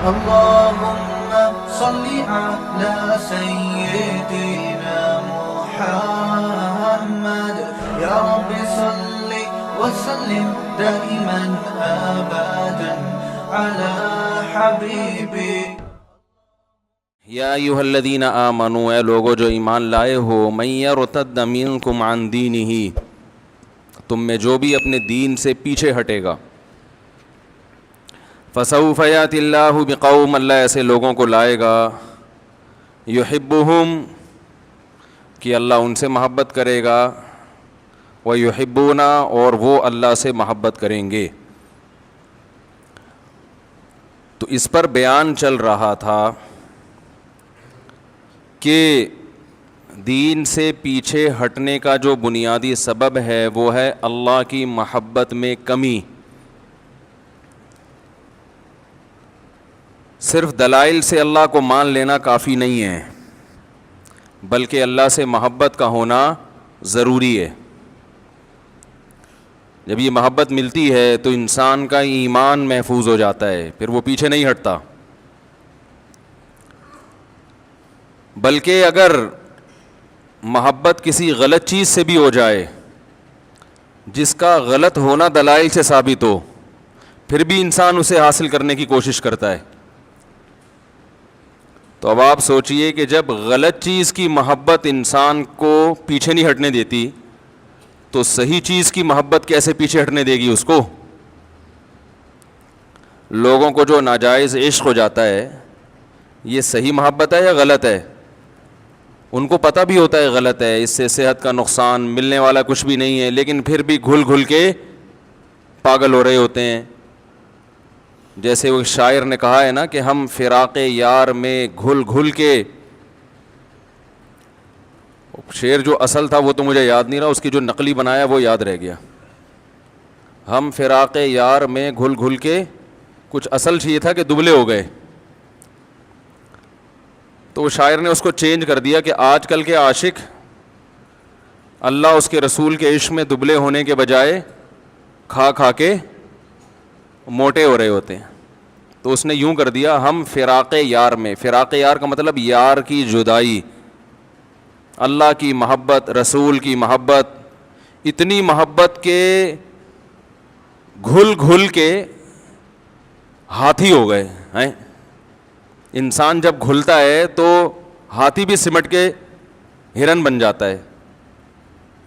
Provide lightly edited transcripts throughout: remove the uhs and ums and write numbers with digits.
اللهم صل على سيدنا محمد يا رب صل وسلم دائما ابدا على حبيبك. یا ایھا الذین آمنوا، اے لوگو جو ایمان لائے ہو، من یرتد منکم عن دینہ، تم میں جو بھی اپنے دین سے پیچھے ہٹے گا، فسوف یأتی اللہ بقوم، اللہ ایسے لوگوں کو لائے گا، یحبہم، کہ اللہ ان سے محبت کرے گا، ویحبون، اور وہ اللہ سے محبت کریں گے. تو اس پر بیان چل رہا تھا کہ دین سے پیچھے ہٹنے کا جو بنیادی سبب ہے وہ ہے اللہ کی محبت میں کمی. صرف دلائل سے اللہ کو مان لینا کافی نہیں ہے، بلکہ اللہ سے محبت کا ہونا ضروری ہے. جب یہ محبت ملتی ہے تو انسان کا ایمان محفوظ ہو جاتا ہے، پھر وہ پیچھے نہیں ہٹتا. بلکہ اگر محبت کسی غلط چیز سے بھی ہو جائے جس کا غلط ہونا دلائل سے ثابت ہو، پھر بھی انسان اسے حاصل کرنے کی کوشش کرتا ہے. تو اب آپ سوچئے کہ جب غلط چیز کی محبت انسان کو پیچھے نہیں ہٹنے دیتی تو صحیح چیز کی محبت کیسے پیچھے ہٹنے دے گی اس کو؟ لوگوں کو جو ناجائز عشق ہو جاتا ہے، یہ صحیح محبت ہے یا غلط ہے؟ ان کو پتہ بھی ہوتا ہے غلط ہے، اس سے صحت کا نقصان، ملنے والا کچھ بھی نہیں ہے، لیکن پھر بھی گھل گھل کے پاگل ہو رہے ہوتے ہیں. جیسے وہ شاعر نے کہا ہے نا کہ ہم فراق یار میں گھل گھل کے، شعر جو اصل تھا وہ تو مجھے یاد نہیں رہا، اس کی جو نقلی بنایا وہ یاد رہ گیا. ہم فراق یار میں گھل گھل کے، کچھ اصل یہ تھا کہ دبلے ہو گئے. تو وہ شاعر نے اس کو چینج کر دیا کہ آج کل کے عاشق اللہ اس کے رسول کے عشق میں دبلے ہونے کے بجائے کھا کھا کے موٹے ہو رہے ہوتے ہیں. تو اس نے یوں کر دیا، ہم فراق یار میں، فراق یار کا مطلب یار کی جدائی، اللہ کی محبت، رسول کی محبت، اتنی محبت کے گھل گھل کے ہاتھی ہو گئے ہیں. انسان جب گھلتا ہے تو ہاتھی بھی سمٹ کے ہرن بن جاتا ہے،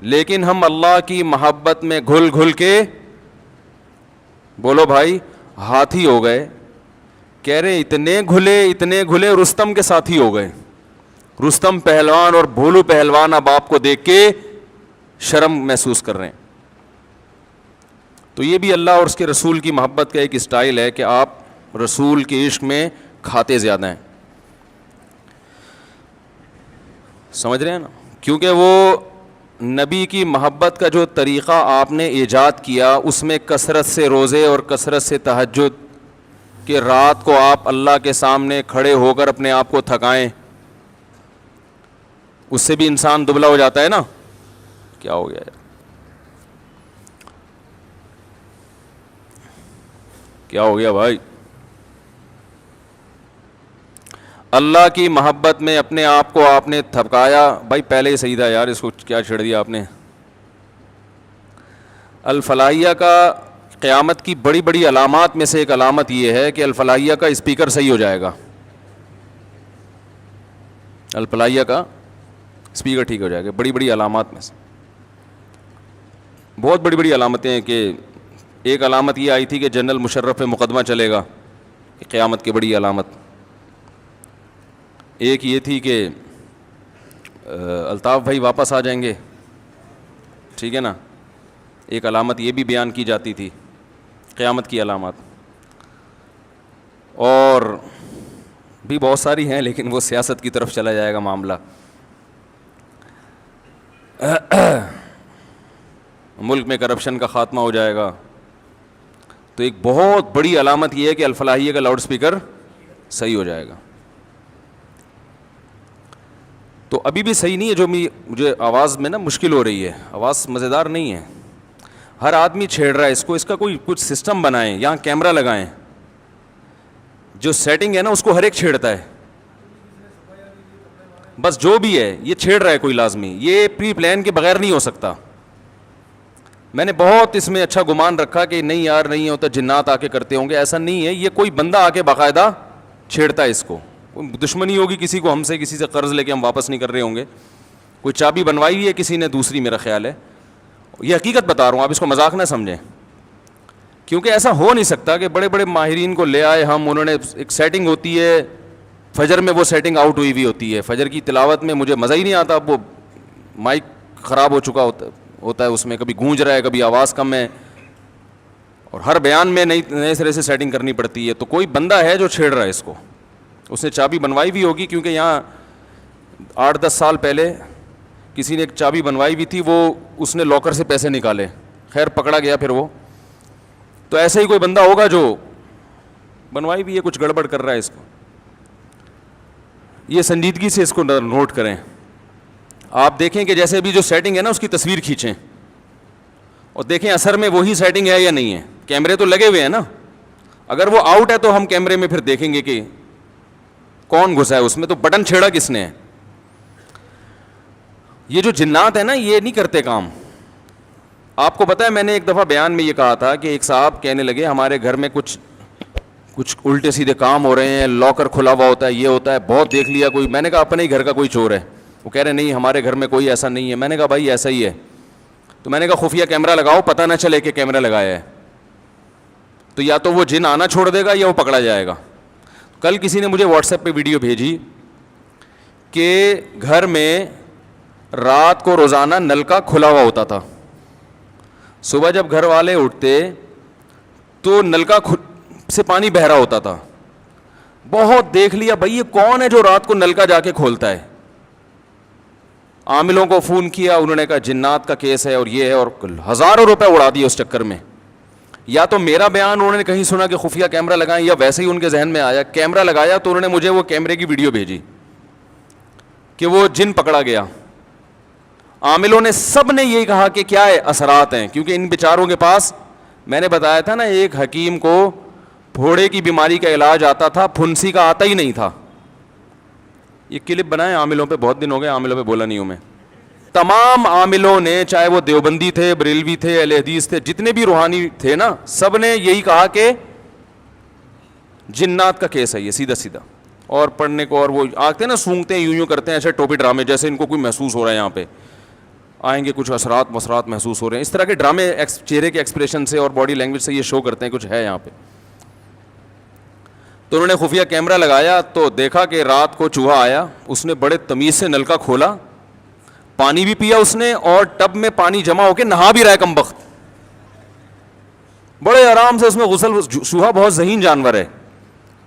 لیکن ہم اللہ کی محبت میں گھل گھل کے، بولو بھائی، ہاتھی ہو گئے. کہہ رہے اتنے گھلے رستم کے ساتھی ہو گئے. رستم پہلوان اور بھولو پہلوان اب آپ کو دیکھ کے شرم محسوس کر رہے ہیں. تو یہ بھی اللہ اور اس کے رسول کی محبت کا ایک اسٹائل ہے کہ آپ رسول کے عشق میں کھاتے زیادہ ہیں. سمجھ رہے ہیں نا؟ کیونکہ وہ نبی کی محبت کا جو طریقہ آپ نے ایجاد کیا، اس میں کثرت سے روزے اور کثرت سے تہجد، کہ رات کو آپ اللہ کے سامنے کھڑے ہو کر اپنے آپ کو تھکائیں، اس سے بھی انسان دبلا ہو جاتا ہے نا. کیا ہو گیا یار، کیا ہو گیا بھائی؟ اللہ کی محبت میں اپنے آپ کو آپ نے تھپکایا. بھائی پہلے ہی صحیح تھا یار، اس کو کیا چھڑ دیا آپ نے. الفلاحیہ کا قیامت کی بڑی بڑی علامات میں سے ایک علامت یہ ہے کہ الفلاحیہ کا اسپیکر صحیح ہو جائے گا. الفلاحیہ کا اسپیکر ٹھیک ہو جائے گا. بڑی بڑی علامات میں سے بہت بڑی بڑی علامتیں ہیں. کہ ایک علامت یہ آئی تھی کہ جنرل مشرف پہ مقدمہ چلے گا، قیامت کی بڑی علامت. ایک یہ تھی کہ الطاف بھائی واپس آ جائیں گے، ٹھیک ہے نا. ایک علامت یہ بھی بیان کی جاتی تھی قیامت کی علامات. اور بھی بہت ساری ہیں، لیکن وہ سیاست کی طرف چلا جائے گا معاملہ. ملک میں کرپشن کا خاتمہ ہو جائے گا. تو ایک بہت بڑی علامت یہ ہے کہ الفلاحیہ کا لاؤڈ سپیکر صحیح ہو جائے گا. تو ابھی بھی صحیح نہیں ہے، جو مجھے آواز میں نا مشکل ہو رہی ہے، آواز مزیدار نہیں ہے. ہر آدمی چھیڑ رہا ہے اس کو. اس کا کوئی کچھ سسٹم بنائیں، یہاں کیمرہ لگائیں جو سیٹنگ ہے نا اس کو ہر ایک چھیڑتا ہے. بس جو بھی ہے یہ چھیڑ رہا ہے کوئی لازمی, یہ پری پلان کے بغیر نہیں ہو سکتا. میں نے بہت اس میں اچھا گمان رکھا کہ نہیں یار نہیں ہوتا, جنات آ کے کرتے ہوں گے, ایسا نہیں ہے. یہ کوئی بندہ آ کے باقاعدہ چھیڑتا ہے اس کو. کوئی دشمنی ہوگی کسی کو ہم سے, کسی سے قرض لے کے ہم واپس نہیں کر رہے ہوں گے, کوئی چابی بنوائی ہوئی ہے کسی نے دوسری, میرا خیال ہے. یہ حقیقت بتا رہا ہوں, آپ اس کو مذاق نہ سمجھیں, کیونکہ ایسا ہو نہیں سکتا کہ بڑے بڑے ماہرین کو لے آئے ہم, انہوں نے ایک سیٹنگ ہوتی ہے فجر میں, وہ سیٹنگ آؤٹ ہوئی ہوئی ہوتی ہے. فجر کی تلاوت میں مجھے مزہ ہی نہیں آتا, وہ مائک خراب ہو چکا ہوتا ہے اس میں, کبھی گونج رہا ہے کبھی آواز کم ہے, اور ہر بیان میں نئے سرے سے سیٹنگ کرنی پڑتی ہے. تو کوئی بندہ ہے جو چھیڑ رہا ہے اس کو, اس نے چابی بنوائی بھی ہوگی, کیونکہ یہاں 8-10 سال پہلے کسی نے ایک چابی بنوائی بھی تھی, وہ اس نے لاکر سے پیسے نکالے, خیر پکڑا گیا پھر وہ. تو ایسا ہی کوئی بندہ ہوگا جو بنوائی بھی ہے, کچھ گڑبڑ کر رہا ہے اس کو. یہ سنجیدگی سے اس کو نوٹ کریں. آپ دیکھیں کہ جیسے ابھی جو سیٹنگ ہے نا اس کی تصویر کھینچیں اور دیکھیں اثر میں وہی سیٹنگ ہے یا نہیں ہے. کیمرے تو لگے ہوئے ہیں نا, اگر وہ آؤٹ ہے تو ہم کیمرے میں پھر دیکھیں گے کہ کون گھسا ہے اس میں, تو بٹن چھیڑا کس نے ہے. یہ جو جنات ہیں نا یہ نہیں کرتے کام. آپ کو پتہ ہے میں نے ایک دفعہ بیان میں یہ کہا تھا کہ ایک صاحب کہنے لگے ہمارے گھر میں کچھ الٹے سیدھے کام ہو رہے ہیں, لاکر کھلا ہوا ہوتا ہے, یہ ہوتا ہے, بہت دیکھ لیا کوئی. میں نے کہا اپنے ہی گھر کا کوئی چور ہے. وہ کہہ رہے نہیں ہمارے گھر میں کوئی ایسا نہیں ہے. میں نے کہا بھائی ایسا ہی ہے. تو میں نے کہا خفیہ کیمرہ لگاؤ, پتہ نہ چلے کہ کیمرہ لگایا ہے, تو یا تو وہ جن آنا چھوڑ دے گا یا وہ پکڑا جائے گا. کل کسی نے مجھے واٹس ایپ پہ ویڈیو بھیجی کہ گھر میں رات کو روزانہ نل کا کھلا ہوا ہوتا تھا. صبح جب گھر والے اٹھتے تو نل کا سے پانی بہ رہا ہوتا تھا. بہت دیکھ لیا بھائی یہ کون ہے جو رات کو نل کا جا کے کھولتا ہے. عاملوں کو فون کیا, انہوں نے کہا جنات کا کیس ہے اور یہ ہے, اور ہزاروں روپے اڑا دیے اس چکر میں. یا تو میرا بیان انہوں نے کہیں سنا کہ خفیہ کیمرہ لگائیں, یا ویسے ہی ان کے ذہن میں آیا کیمرہ لگایا, تو انہوں نے مجھے وہ کیمرے کی ویڈیو بھیجی کہ وہ جن پکڑا گیا. عاملوں نے سب نے یہی کہا کہ کیا ہے اثرات ہیں, کیونکہ ان بیچاروں کے پاس, میں نے بتایا تھا نا ایک حکیم کو پھوڑے کی بیماری کا علاج آتا تھا, پھنسی کا آتا ہی نہیں تھا. یہ کلپ بنائے عاملوں پہ, بہت دن ہو گئے عاملوں پہ بولا نہیں ہوں میں. تمام عاملوں نے, چاہے وہ دیوبندی تھے, بریلوی تھے, اہل حدیث تھے, جتنے بھی روحانی تھے نا, سب نے یہی کہا کہ جنات کا کیس ہے یہ سیدھا سیدھا. اور پڑھنے کو, اور وہ آتے ہیں نا سونگتے ہیں, یوں کرتے ہیں ایسے ٹوپی ڈرامے جیسے ان کو کوئی محسوس ہو رہا ہے, یہاں پہ آئیں گے کچھ اثرات محسوس ہو رہے ہیں. اس طرح کے ڈرامے چہرے کے ایکسپریشن سے اور باڈی لینگویج سے یہ شو کرتے ہیں کچھ ہے یہاں پہ. تو انہوں نے خفیہ کیمرہ لگایا تو دیکھا کہ رات کو چوہا آیا, اس نے بڑے تمیز سے نل کا کھولا, پانی بھی پیا اس نے, اور ٹب میں پانی جمع ہو کے نہا بھی رہا ہے کمبخت, بڑے آرام سے اس میں غسل. چوہا بہت ذہین جانور ہے,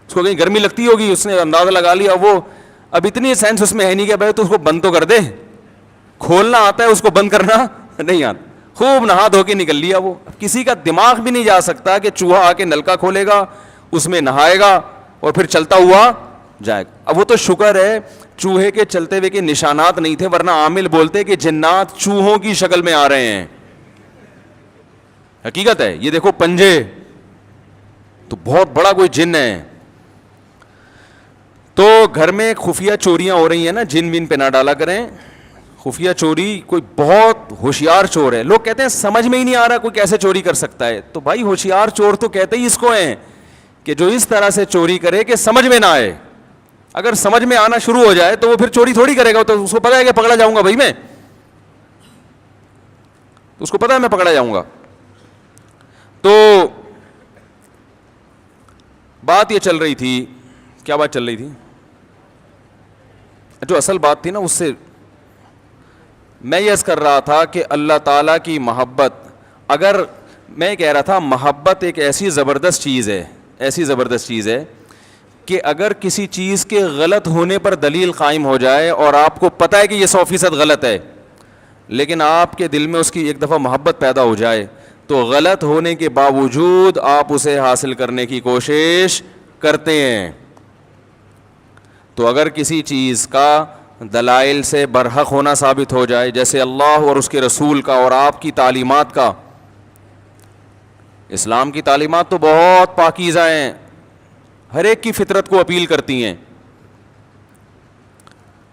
اس کو کہیں گرمی لگتی ہوگی, اس نے اندازہ لگا لیا. وہ اب اتنی سینس اس میں ہے نہیں کہ بھائی تو اس کو بند تو کر دے, کھولنا آتا ہے اس کو, بند کرنا نہیں آتا. خوب نہا دھو کے نکل لیا. وہ کسی کا دماغ بھی نہیں جا سکتا کہ چوہا آ کے نل کا کھولے گا, اس میں نہائے گا اور پھر چلتا ہوا جائے گا. اب وہ تو شکر ہے چوہے کے چلتے ہوئے کے نشانات نہیں تھے, ورنہ عامل بولتے کہ جنات چوہوں کی شکل میں آ رہے ہیں. حقیقت ہے یہ, دیکھو پنجے, تو بہت بڑا کوئی جن ہے. تو گھر میں خفیہ چوریاں ہو رہی ہیں نا, جن ون پہ نہ ڈالا کریں. خفیہ چوری کوئی بہت ہوشیار چور ہے, لوگ کہتے ہیں سمجھ میں ہی نہیں آ رہا کوئی کیسے چوری کر سکتا ہے. تو بھائی ہوشیار چور تو کہتے ہی اس کو ہیں کہ جو اس طرح سے چوری کرے کہ سمجھ میں نہ آئے. اگر سمجھ میں آنا شروع ہو جائے تو وہ پھر چوری تھوڑی کرے گا, تو اس کو پتا ہے کہ پکڑا جاؤں گا بھائی میں, تو اس کو پتا ہے میں پکڑا جاؤں گا. تو بات یہ چل رہی تھی, کیا بات چل رہی تھی, جو اصل بات تھی نا اس سے میں یہ عرض کر رہا تھا کہ اللہ تعالیٰ کی محبت, اگر میں کہہ رہا تھا محبت ایک ایسی زبردست چیز ہے, ایسی زبردست چیز ہے کہ اگر کسی چیز کے غلط ہونے پر دلیل قائم ہو جائے اور آپ کو پتہ ہے کہ یہ 100% غلط ہے, لیکن آپ کے دل میں اس کی ایک دفعہ محبت پیدا ہو جائے, تو غلط ہونے کے باوجود آپ اسے حاصل کرنے کی کوشش کرتے ہیں. تو اگر کسی چیز کا دلائل سے برحق ہونا ثابت ہو جائے, جیسے اللہ اور اس کے رسول کا اور آپ کی تعلیمات کا, اسلام کی تعلیمات تو بہت پاکیزہ ہیں, ہر ایک کی فطرت کو اپیل کرتی ہیں.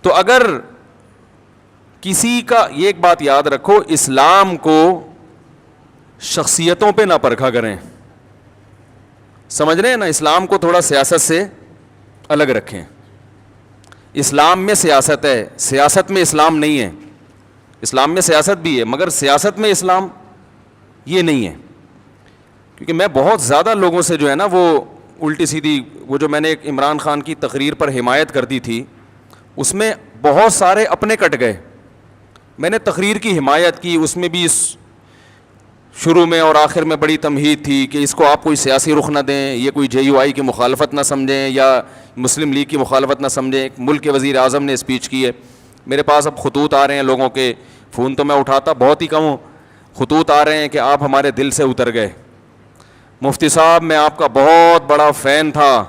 تو اگر کسی کا, یہ ایک بات یاد رکھو, اسلام کو شخصیتوں پہ نہ پرکھا کریں, سمجھ رہے ہیں نا, اسلام کو تھوڑا سیاست سے الگ رکھیں. اسلام میں سیاست ہے, سیاست میں اسلام نہیں ہے. اسلام میں سیاست بھی ہے مگر سیاست میں اسلام یہ نہیں ہے. کیونکہ میں بہت زیادہ لوگوں سے جو ہے نا وہ الٹی سیدھی, وہ جو میں نے ایک عمران خان کی تقریر پر حمایت کر دی تھی اس میں بہت سارے اپنے کٹ گئے. میں نے تقریر کی حمایت کی, اس میں بھی شروع میں اور آخر میں بڑی تمہید تھی کہ اس کو آپ کوئی سیاسی رخ نہ دیں, یہ کوئی JUI کی مخالفت نہ سمجھیں یا مسلم لیگ کی مخالفت نہ سمجھیں. ایک ملک کے وزیر اعظم نے اسپیچ کی ہے, میرے پاس اب خطوط آ رہے ہیں لوگوں کے, فون تو میں اٹھاتا بہت ہی کم ہوں, خطوط آ رہے ہیں کہ آپ ہمارے دل سے اتر گئے. مفتی صاحب میں آپ کا بہت بڑا فین تھا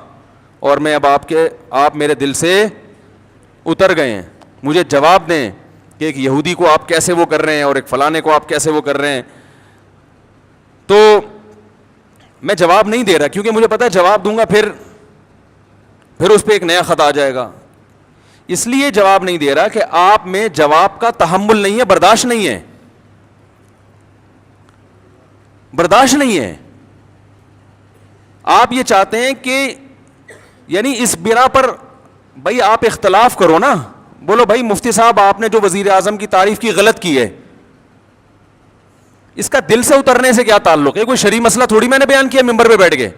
اور میں اب آپ میرے دل سے اتر گئے ہیں, مجھے جواب دیں کہ ایک یہودی کو آپ کیسے وہ کر رہے ہیں اور ایک فلانے کو آپ کیسے وہ کر رہے ہیں. تو میں جواب نہیں دے رہا کیونکہ مجھے پتا ہے جواب دوں گا پھر اس پہ ایک نیا خط آ جائے گا. اس لیے جواب نہیں دے رہا کہ آپ میں جواب کا تحمل نہیں ہے, برداشت نہیں ہے, برداشت نہیں ہے. آپ یہ چاہتے ہیں کہ یعنی اس بنا پر بھائی آپ اختلاف کرو نا, بولو بھائی مفتی صاحب آپ نے جو وزیر اعظم کی تعریف کی غلط کی ہے, اس کا دل سے اترنے سے کیا تعلق ہے؟ کوئی شرعی مسئلہ تھوڑی میں نے بیان کیا ممبر پہ بیٹھ کے.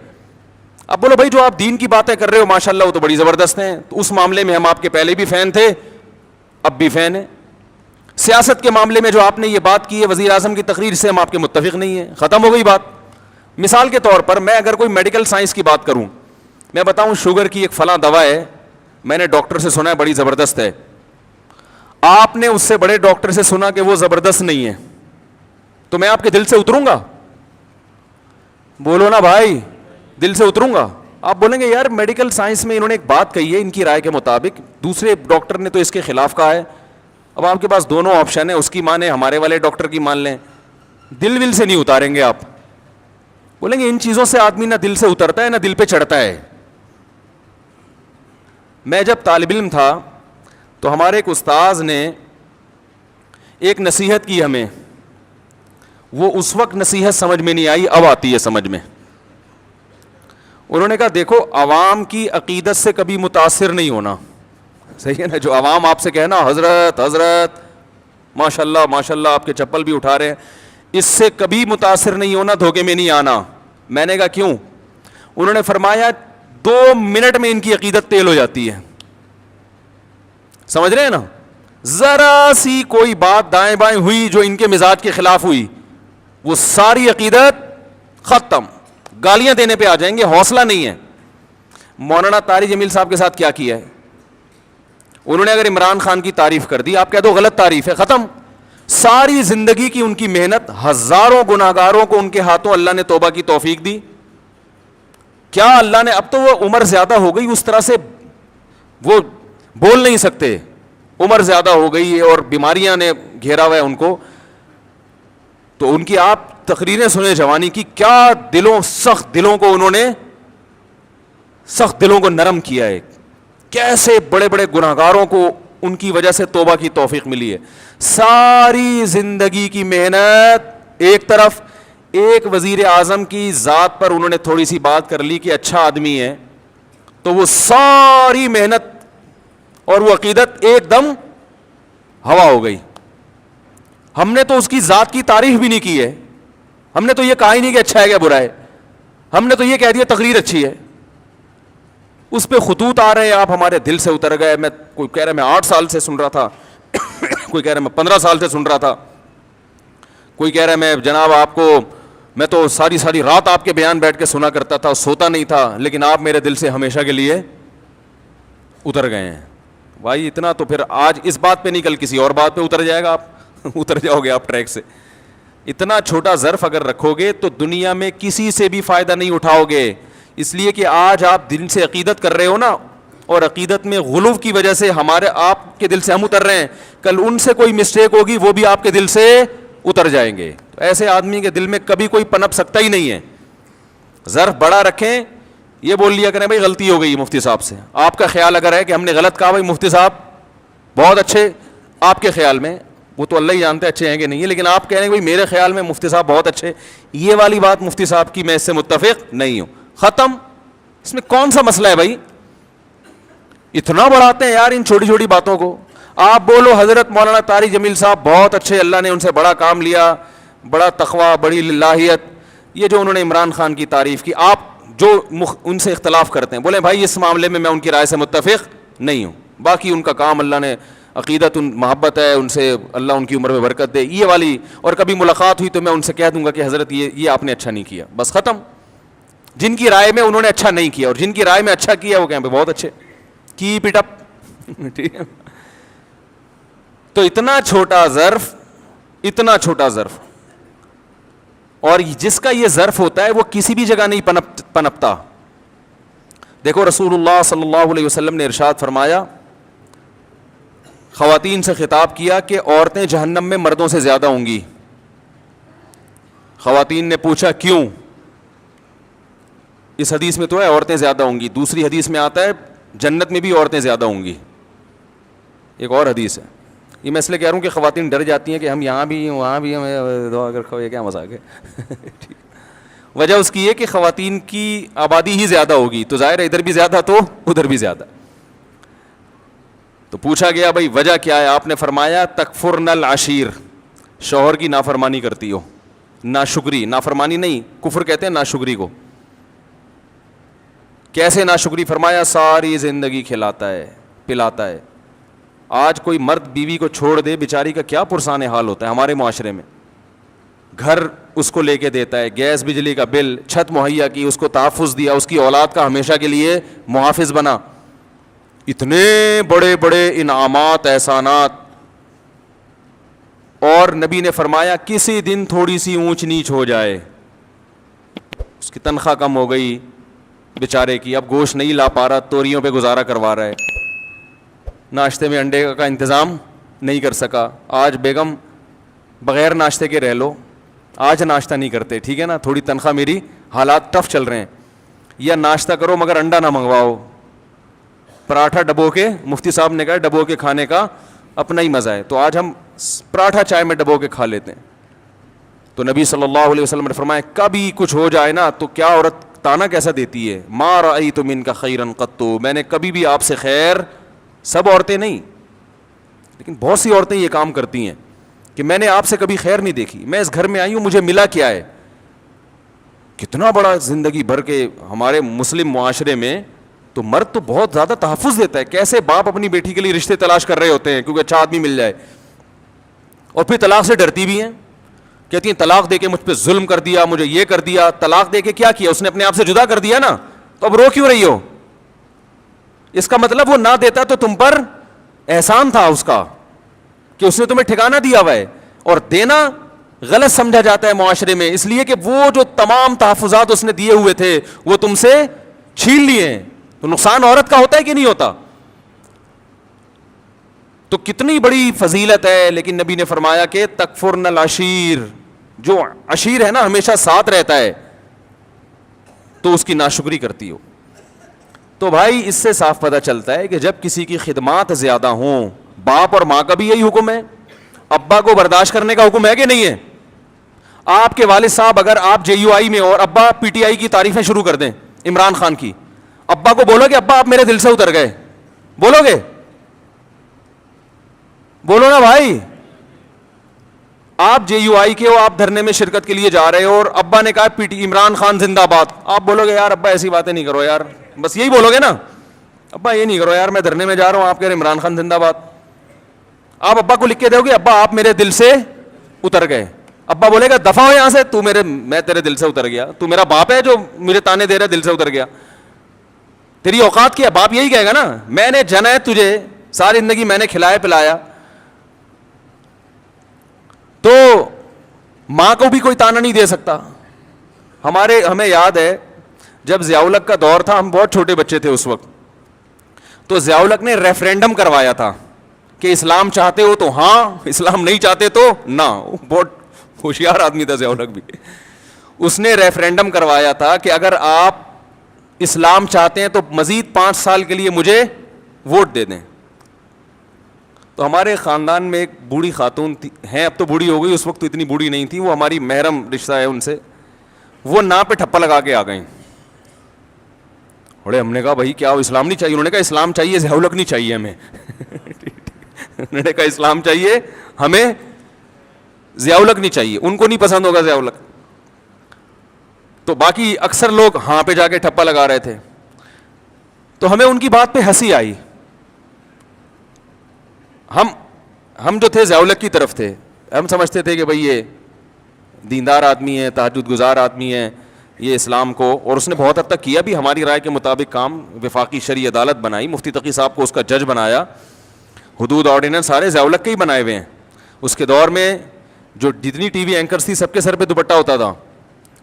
اب بولو بھائی جو آپ دین کی باتیں کر رہے ہو ماشاءاللہ وہ تو بڑی زبردست ہیں, تو اس معاملے میں ہم آپ کے پہلے بھی فین تھے اب بھی فین ہیں. سیاست کے معاملے میں جو آپ نے یہ بات کی ہے وزیر اعظم کی تقریر سے ہم آپ کے متفق نہیں ہیں, ختم ہو گئی بات. مثال کے طور پر میں اگر کوئی میڈیکل سائنس کی بات کروں, میں بتاؤں شوگر کی ایک فلاں دوا ہے, میں نے ڈاکٹر سے سنا ہے بڑی زبردست ہے, آپ نے اس سے بڑے ڈاکٹر سے سنا کہ وہ زبردست نہیں ہے, تو میں آپ کے دل سے اتروں گا؟ بولو نا بھائی, دل سے اتروں گا؟ آپ بولیں گے یار میڈیکل سائنس میں انہوں نے ایک بات کہی ہے ان کی رائے کے مطابق, دوسرے ڈاکٹر نے تو اس کے خلاف کہا ہے, اب آپ کے پاس دونوں آپشن ہیں, اس کی مانیں ہمارے والے ڈاکٹر کی مان لیں. دل سے نہیں اتاریں گے آپ, بولیں گے ان چیزوں سے آدمی نہ دل سے اترتا ہے نہ دل پہ چڑھتا ہے. میں جب طالب علم تھا تو ہمارے ایک استاذ نے ایک نصیحت کی ہمیں, وہ اس وقت نصیحت سمجھ میں نہیں آئی, اب آتی ہے سمجھ میں. انہوں نے کہا دیکھو عوام کی عقیدت سے کبھی متاثر نہیں ہونا, صحیح ہے نا, جو عوام آپ سے کہنا حضرت حضرت ماشاءاللہ ماشاءاللہ آپ کے چپل بھی اٹھا رہے ہیں, اس سے کبھی متاثر نہیں ہونا, دھوکے میں نہیں آنا. میں نے کہا کیوں؟ انہوں نے فرمایا 2 منٹ میں ان کی عقیدت تیل ہو جاتی ہے. سمجھ رہے ہیں نا, ذرا سی کوئی بات دائیں بائیں ہوئی جو ان کے مزاج کے خلاف ہوئی, وہ ساری عقیدت ختم, گالیاں دینے پہ آ جائیں گے, حوصلہ نہیں ہے. مولانا طاری جمیل صاحب کے ساتھ کیا کیا ہے, انہوں نے اگر عمران خان کی تعریف کر دی, آپ کہہ دو غلط تعریف ہے, ختم. ساری زندگی کی ان کی محنت, ہزاروں گناہگاروں کو ان کے ہاتھوں اللہ نے توبہ کی توفیق دی. کیا اللہ نے, اب تو وہ عمر زیادہ ہو گئی, اس طرح سے وہ بول نہیں سکتے, عمر زیادہ ہو گئی ہے اور بیماریاں نے گھیرا ہوا ہے ان کو, تو ان کی آپ تقریریں سنیں جوانی کی, کیا دلوں, سخت دلوں کو انہوں نے, سخت دلوں کو نرم کیا ہے, کیسے بڑے بڑے گناہگاروں کو ان کی وجہ سے توبہ کی توفیق ملی ہے. ساری زندگی کی محنت ایک طرف, ایک وزیر اعظم کی ذات پر انہوں نے تھوڑی سی بات کر لی کہ اچھا آدمی ہے, تو وہ ساری محنت اور وہ عقیدت ایک دم ہوا ہو گئی. ہم نے تو اس کی ذات کی تعریف بھی نہیں کی ہے, ہم نے تو یہ کہا ہی نہیں کہ اچھا ہے کیا برا ہے, ہم نے تو یہ کہہ دیا تقریر اچھی ہے. اس پہ خطوط آ رہے ہیں, آپ ہمارے دل سے اتر گئے. میں کوئی کہہ رہا ہے میں 8 سال سے سن رہا تھا, کوئی کہہ رہا ہے میں 15 سال سے سن رہا تھا, کوئی کہہ رہا ہے میں جناب آپ کو, میں تو ساری رات آپ کے بیان بیٹھ کے سنا کرتا تھا, سوتا نہیں تھا, لیکن آپ میرے دل سے ہمیشہ کے لیے اتر گئے ہیں. بھائی اتنا تو پھر آج اس بات پہ نہیں, کل کسی اور بات پہ اتر جائے گا, آپ اتر جاؤ گے آپ ٹریک سے. اتنا چھوٹا ظرف اگر رکھو گے تو دنیا میں کسی سے بھی فائدہ نہیں اٹھاؤ گے, اس لیے کہ آج آپ دل سے عقیدت کر رہے ہو نا, اور عقیدت میں غلو کی وجہ سے آپ کے دل سے ہم اتر رہے ہیں, کل ان سے کوئی مسٹیک ہوگی وہ بھی آپ کے دل سے اتر جائیں گے. تو ایسے آدمی کے دل میں کبھی کوئی پنپ سکتا ہی نہیں ہے. ظرف بڑا رکھیں, یہ بول لیا کریں بھائی غلطی ہو گئی مفتی صاحب سے. آپ کا خیال اگر ہے کہ ہم نے غلط کہا بھائی مفتی صاحب بہت اچھے, آپ کے خیال میں, وہ تو اللہ ہی جانتے اچھے ہیں کہ نہیں ہے, لیکن آپ کہہ رہے ہیں بھائی میرے خیال میں مفتی صاحب بہت اچھے, یہ والی بات مفتی صاحب کی میں اس سے متفق نہیں ہوں, ختم. اس میں کون سا مسئلہ ہے بھائی؟ اتنا بڑھاتے ہیں یار ان چھوٹی چھوٹی باتوں کو. آپ بولو حضرت مولانا طارق جمیل صاحب بہت اچھے, اللہ نے ان سے بڑا کام لیا, بڑا تقوی, بڑی للہیت, یہ جو انہوں نے عمران خان کی تعریف کی. آپ جو ان سے اختلاف کرتے ہیں بولیں بھائی اس معاملے میں ان کی رائے سے متفق نہیں ہوں, باقی ان کا کام اللہ نے عقیدت محبت ہے ان سے, اللہ ان کی عمر میں برکت دے, یہ والی. اور کبھی ملاقات ہوئی تو میں ان سے کہہ دوں گا کہ حضرت یہ آپ نے اچھا نہیں کیا, بس ختم. جن کی رائے میں انہوں نے اچھا نہیں کیا اور جن کی رائے میں اچھا کیا وہ کہیں پہ بہت اچھے, کیپ اٹ اپ. ٹھیک ہے. تو اتنا چھوٹا ظرف, اور جس کا یہ ظرف ہوتا ہے وہ کسی بھی جگہ نہیں پنپتا. دیکھو رسول اللہ صلی اللہ علیہ وسلم نے ارشاد فرمایا, خواتین سے خطاب کیا کہ عورتیں جہنم میں مردوں سے زیادہ ہوں گی. خواتین نے پوچھا کیوں؟ اس حدیث میں تو ہے عورتیں زیادہ ہوں گی, دوسری حدیث میں آتا ہے جنت میں بھی عورتیں زیادہ ہوں گی, ایک اور حدیث ہے. یہ میں اس لیے کہہ رہا ہوں کہ خواتین ڈر جاتی ہیں کہ ہم یہاں بھی وہاں بھی ہمیں دعا کر کھو, یہ کیا مذاق ہے. وجہ اس کی ہے کہ خواتین کی آبادی ہی زیادہ ہوگی, تو ظاہر ہے ادھر بھی زیادہ تو ادھر بھی زیادہ. تو پوچھا گیا بھائی وجہ کیا ہے؟ آپ نے فرمایا تکفرن العشیر, شوہر کی نافرمانی کرتی ہو. ناشکری, نافرمانی نہیں, کفر کہتے ہیں ناشکری کو. کیسے ناشکری؟ فرمایا ساری زندگی کھلاتا ہے پلاتا ہے. آج کوئی مرد بیوی کو چھوڑ دے, بیچاری کا کیا پرسان حال ہوتا ہے ہمارے معاشرے میں. گھر اس کو لے کے دیتا ہے, گیس بجلی کا بل, چھت مہیا کی, اس کو تحفظ دیا, اس کی اولاد کا ہمیشہ کے لیے محافظ بنا, اتنے بڑے بڑے انعامات احسانات. اور نبی نے فرمایا کسی دن تھوڑی سی اونچ نیچ ہو جائے, اس کی تنخواہ کم ہو گئی بیچارے کی, اب گوشت نہیں لا پا رہا, توریوں پہ گزارا کروا رہا ہے, ناشتے میں انڈے کا انتظام نہیں کر سکا. آج بیگم بغیر ناشتے کے رہ لو, آج ناشتہ نہیں کرتے, ٹھیک ہے نا, تھوڑی تنخواہ میری, حالات ٹف چل رہے ہیں, یا ناشتہ کرو مگر انڈا نہ منگواؤ, پراٹھا ڈبو کے, مفتی صاحب نے کہا ڈبو کے کھانے کا اپنا ہی مزہ ہے, تو آج ہم پراٹھا چائے میں ڈبو کے کھا لیتے ہیں. تو نبی صلی اللہ علیہ وسلم نے فرمایا کبھی کچھ ہو جائے نا تو کیا عورت تانا کیسا دیتی ہے, ما رأیت منک خیرا قط, میں نے کبھی بھی آپ سے خیر, سب عورتیں نہیں لیکن بہت سی عورتیں یہ کام کرتی ہیں کہ میں نے آپ سے کبھی خیر نہیں دیکھی, میں اس گھر میں آئی ہوں مجھے ملا کیا ہے. کتنا بڑا زندگی بھر کے ہمارے مسلم معاشرے میں تو مرد تو بہت زیادہ تحفظ دیتا ہے. کیسے باپ اپنی بیٹی کے لیے رشتے تلاش کر رہے ہوتے ہیں کیونکہ اچھا آدمی مل جائے, اور پھر طلاق سے ڈرتی بھی ہیں, کہتی ہیں طلاق دے کے مجھ پہ ظلم کر دیا, مجھے یہ کر دیا. طلاق دے کے کیا کیا اس نے؟ اپنے آپ سے جدا کر دیا نا, تو اب رو کیوں رہی ہو؟ اس کا مطلب وہ نہ دیتا تو تم پر احسان تھا اس کا کہ اس نے تمہیں ٹھکانہ دیا ہوا ہے. اور دینا غلط سمجھا جاتا ہے معاشرے میں, اس لیے کہ وہ جو تمام تحفظات اس نے دیے ہوئے تھے وہ تم سے چھین لیے ہیں. تو نقصان عورت کا ہوتا ہے کہ نہیں ہوتا؟ تو کتنی بڑی فضیلت ہے. لیکن نبی نے فرمایا کہ تکفرن العشیر, جو عشیر ہے نا ہمیشہ ساتھ رہتا ہے, تو اس کی ناشکری کرتی ہو. تو بھائی اس سے صاف پتہ چلتا ہے کہ جب کسی کی خدمات زیادہ ہوں, باپ اور ماں کا بھی یہی حکم ہے, ابا کو برداشت کرنے کا حکم ہے کہ نہیں ہے؟ آپ کے والد صاحب اگر آپ JUI میں اور ابا PTI کی تعریفیں شروع کر دیں عمران خان کی, ابا کو بولو گے ابا آپ میرے دل سے اتر گئے, بولو گے؟ بولو نا بھائی. آپ JUI کے ہو, آپ دھرنے میں شرکت کے لیے جا رہے ہو اور ابا نے کہا عمران خان زندہ باد, آپ بولو گے یار ابا ایسی باتیں نہیں کرو یار, بس یہی بولو گے نا, ابا یہ نہیں کرو یار, میں دھرنے میں جا رہا ہوں, آپ کہہ رہے عمران خان زندہ باد. آپ ابا کو لکھ کے دو گے ابا آپ میرے دل سے اتر گئے, ابا بولے گا دفع ہو یہاں سے, میں تیرے دل سے اتر گیا, تو میرا باپ ہے جو مجھے تانے دے رہا ہے, دل سے اتر گیا, تیری اوقات کیا؟ باپ یہی کہے گا نا, میں نے جنا ہے تجھے, ساری زندگی میں نے کھلایا پلایا. تو ماں کو بھی کوئی تانا نہیں دے سکتا. ہمیں یاد ہے جب ضیاء الحق کا دور تھا, ہم بہت چھوٹے بچے تھے اس وقت, تو ضیاء الحق نے ریفرینڈم کروایا تھا کہ اسلام چاہتے ہو تو ہاں, اسلام نہیں چاہتے تو نہ. بہت ہوشیار آدمی تھا ضیاء الحق بھی. اس نے ریفرینڈم کروایا تھا کہ اگر آپ اسلام چاہتے ہیں تو مزید 5 سال کے لیے مجھے ووٹ دے دیں. تو ہمارے خاندان میں ایک بوڑھی خاتون ہیں, اب تو بوڑھی ہو گئی, اس وقت تو اتنی بوڑھی نہیں تھی, وہ ہماری محرم رشتہ ہے ان سے, وہ نا پہ ٹھپا لگا کے آ گئیں. بڑے ہم نے کہا بھائی کیا اسلام نہیں چاہیے؟ انہوں نے کہا اسلام چاہیے, ضیاء الحق نہیں چاہیے ہمیں. انہوں نے کہا اسلام چاہیے ہمیں, ضیاء الحق نہیں چاہیے. ان کو نہیں پسند ہوگا ضیاء الحق. تو باقی اکثر لوگ ہاں پہ جا کے ٹھپا لگا رہے تھے. تو ہمیں ان کی بات پہ ہنسی آئی. ہم جو تھے ضیاء الحق کی طرف تھے, ہم سمجھتے تھے کہ بھئی یہ دیندار آدمی ہے, تہجد گزار آدمی ہے, یہ اسلام کو, اور اس نے بہت حد تک کیا بھی ہماری رائے کے مطابق کام. وفاقی شرعی عدالت بنائی, مفتی تقی صاحب کو اس کا جج بنایا, حدود آرڈیننس سارے ضیاء الحق کے ہی بنائے ہوئے ہیں. اس کے دور میں جو جتنی ٹی وی اینکرز تھی سب کے سر پہ دوپٹہ ہوتا تھا.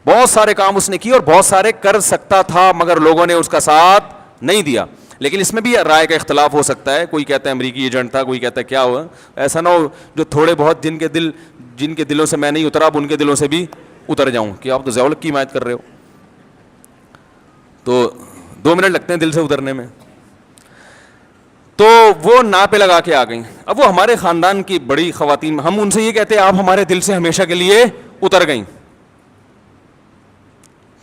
بہت سارے کام اس نے کیے اور بہت سارے کر سکتا تھا, مگر لوگوں نے اس کا ساتھ نہیں دیا. لیکن اس میں بھی رائے کا اختلاف ہو سکتا ہے, کوئی کہتا ہے امریکی ایجنٹ تھا, کوئی کہتا ہے کیا ہوا. ایسا نہ ہو جو تھوڑے بہت جن کے دلوں سے میں نہیں اترا, اب ان کے دلوں سے بھی اتر جاؤں کہ آپ تو ضیاء الحق کی حمایت کر رہے ہو. تو 2 منٹ لگتے ہیں دل سے اترنے میں. تو وہ نا پہ لگا کے آ گئیں. اب وہ ہمارے خاندان کی بڑی خواتین, ہم ان سے یہ کہتے ہیں آپ ہمارے دل سے ہمیشہ کے لیے اتر گئیں.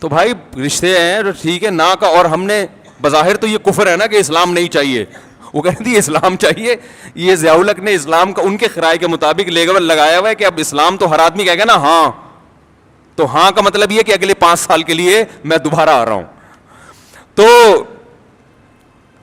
تو بھائی رشتے ہیں تو ٹھیک ہے نا کا, اور ہم نے بظاہر تو یہ کفر ہے نا کہ اسلام نہیں چاہیے. وہ کہتی ہے اسلام چاہیے. یہ ضیاء الحق نے اسلام کا ان کے رائے کے مطابق لیبل لگایا ہوا ہے کہ اب اسلام تو ہر آدمی کہے گا نا ہاں, تو ہاں کا مطلب یہ کہ اگلے 5 سال کے لیے میں دوبارہ آ رہا ہوں. تو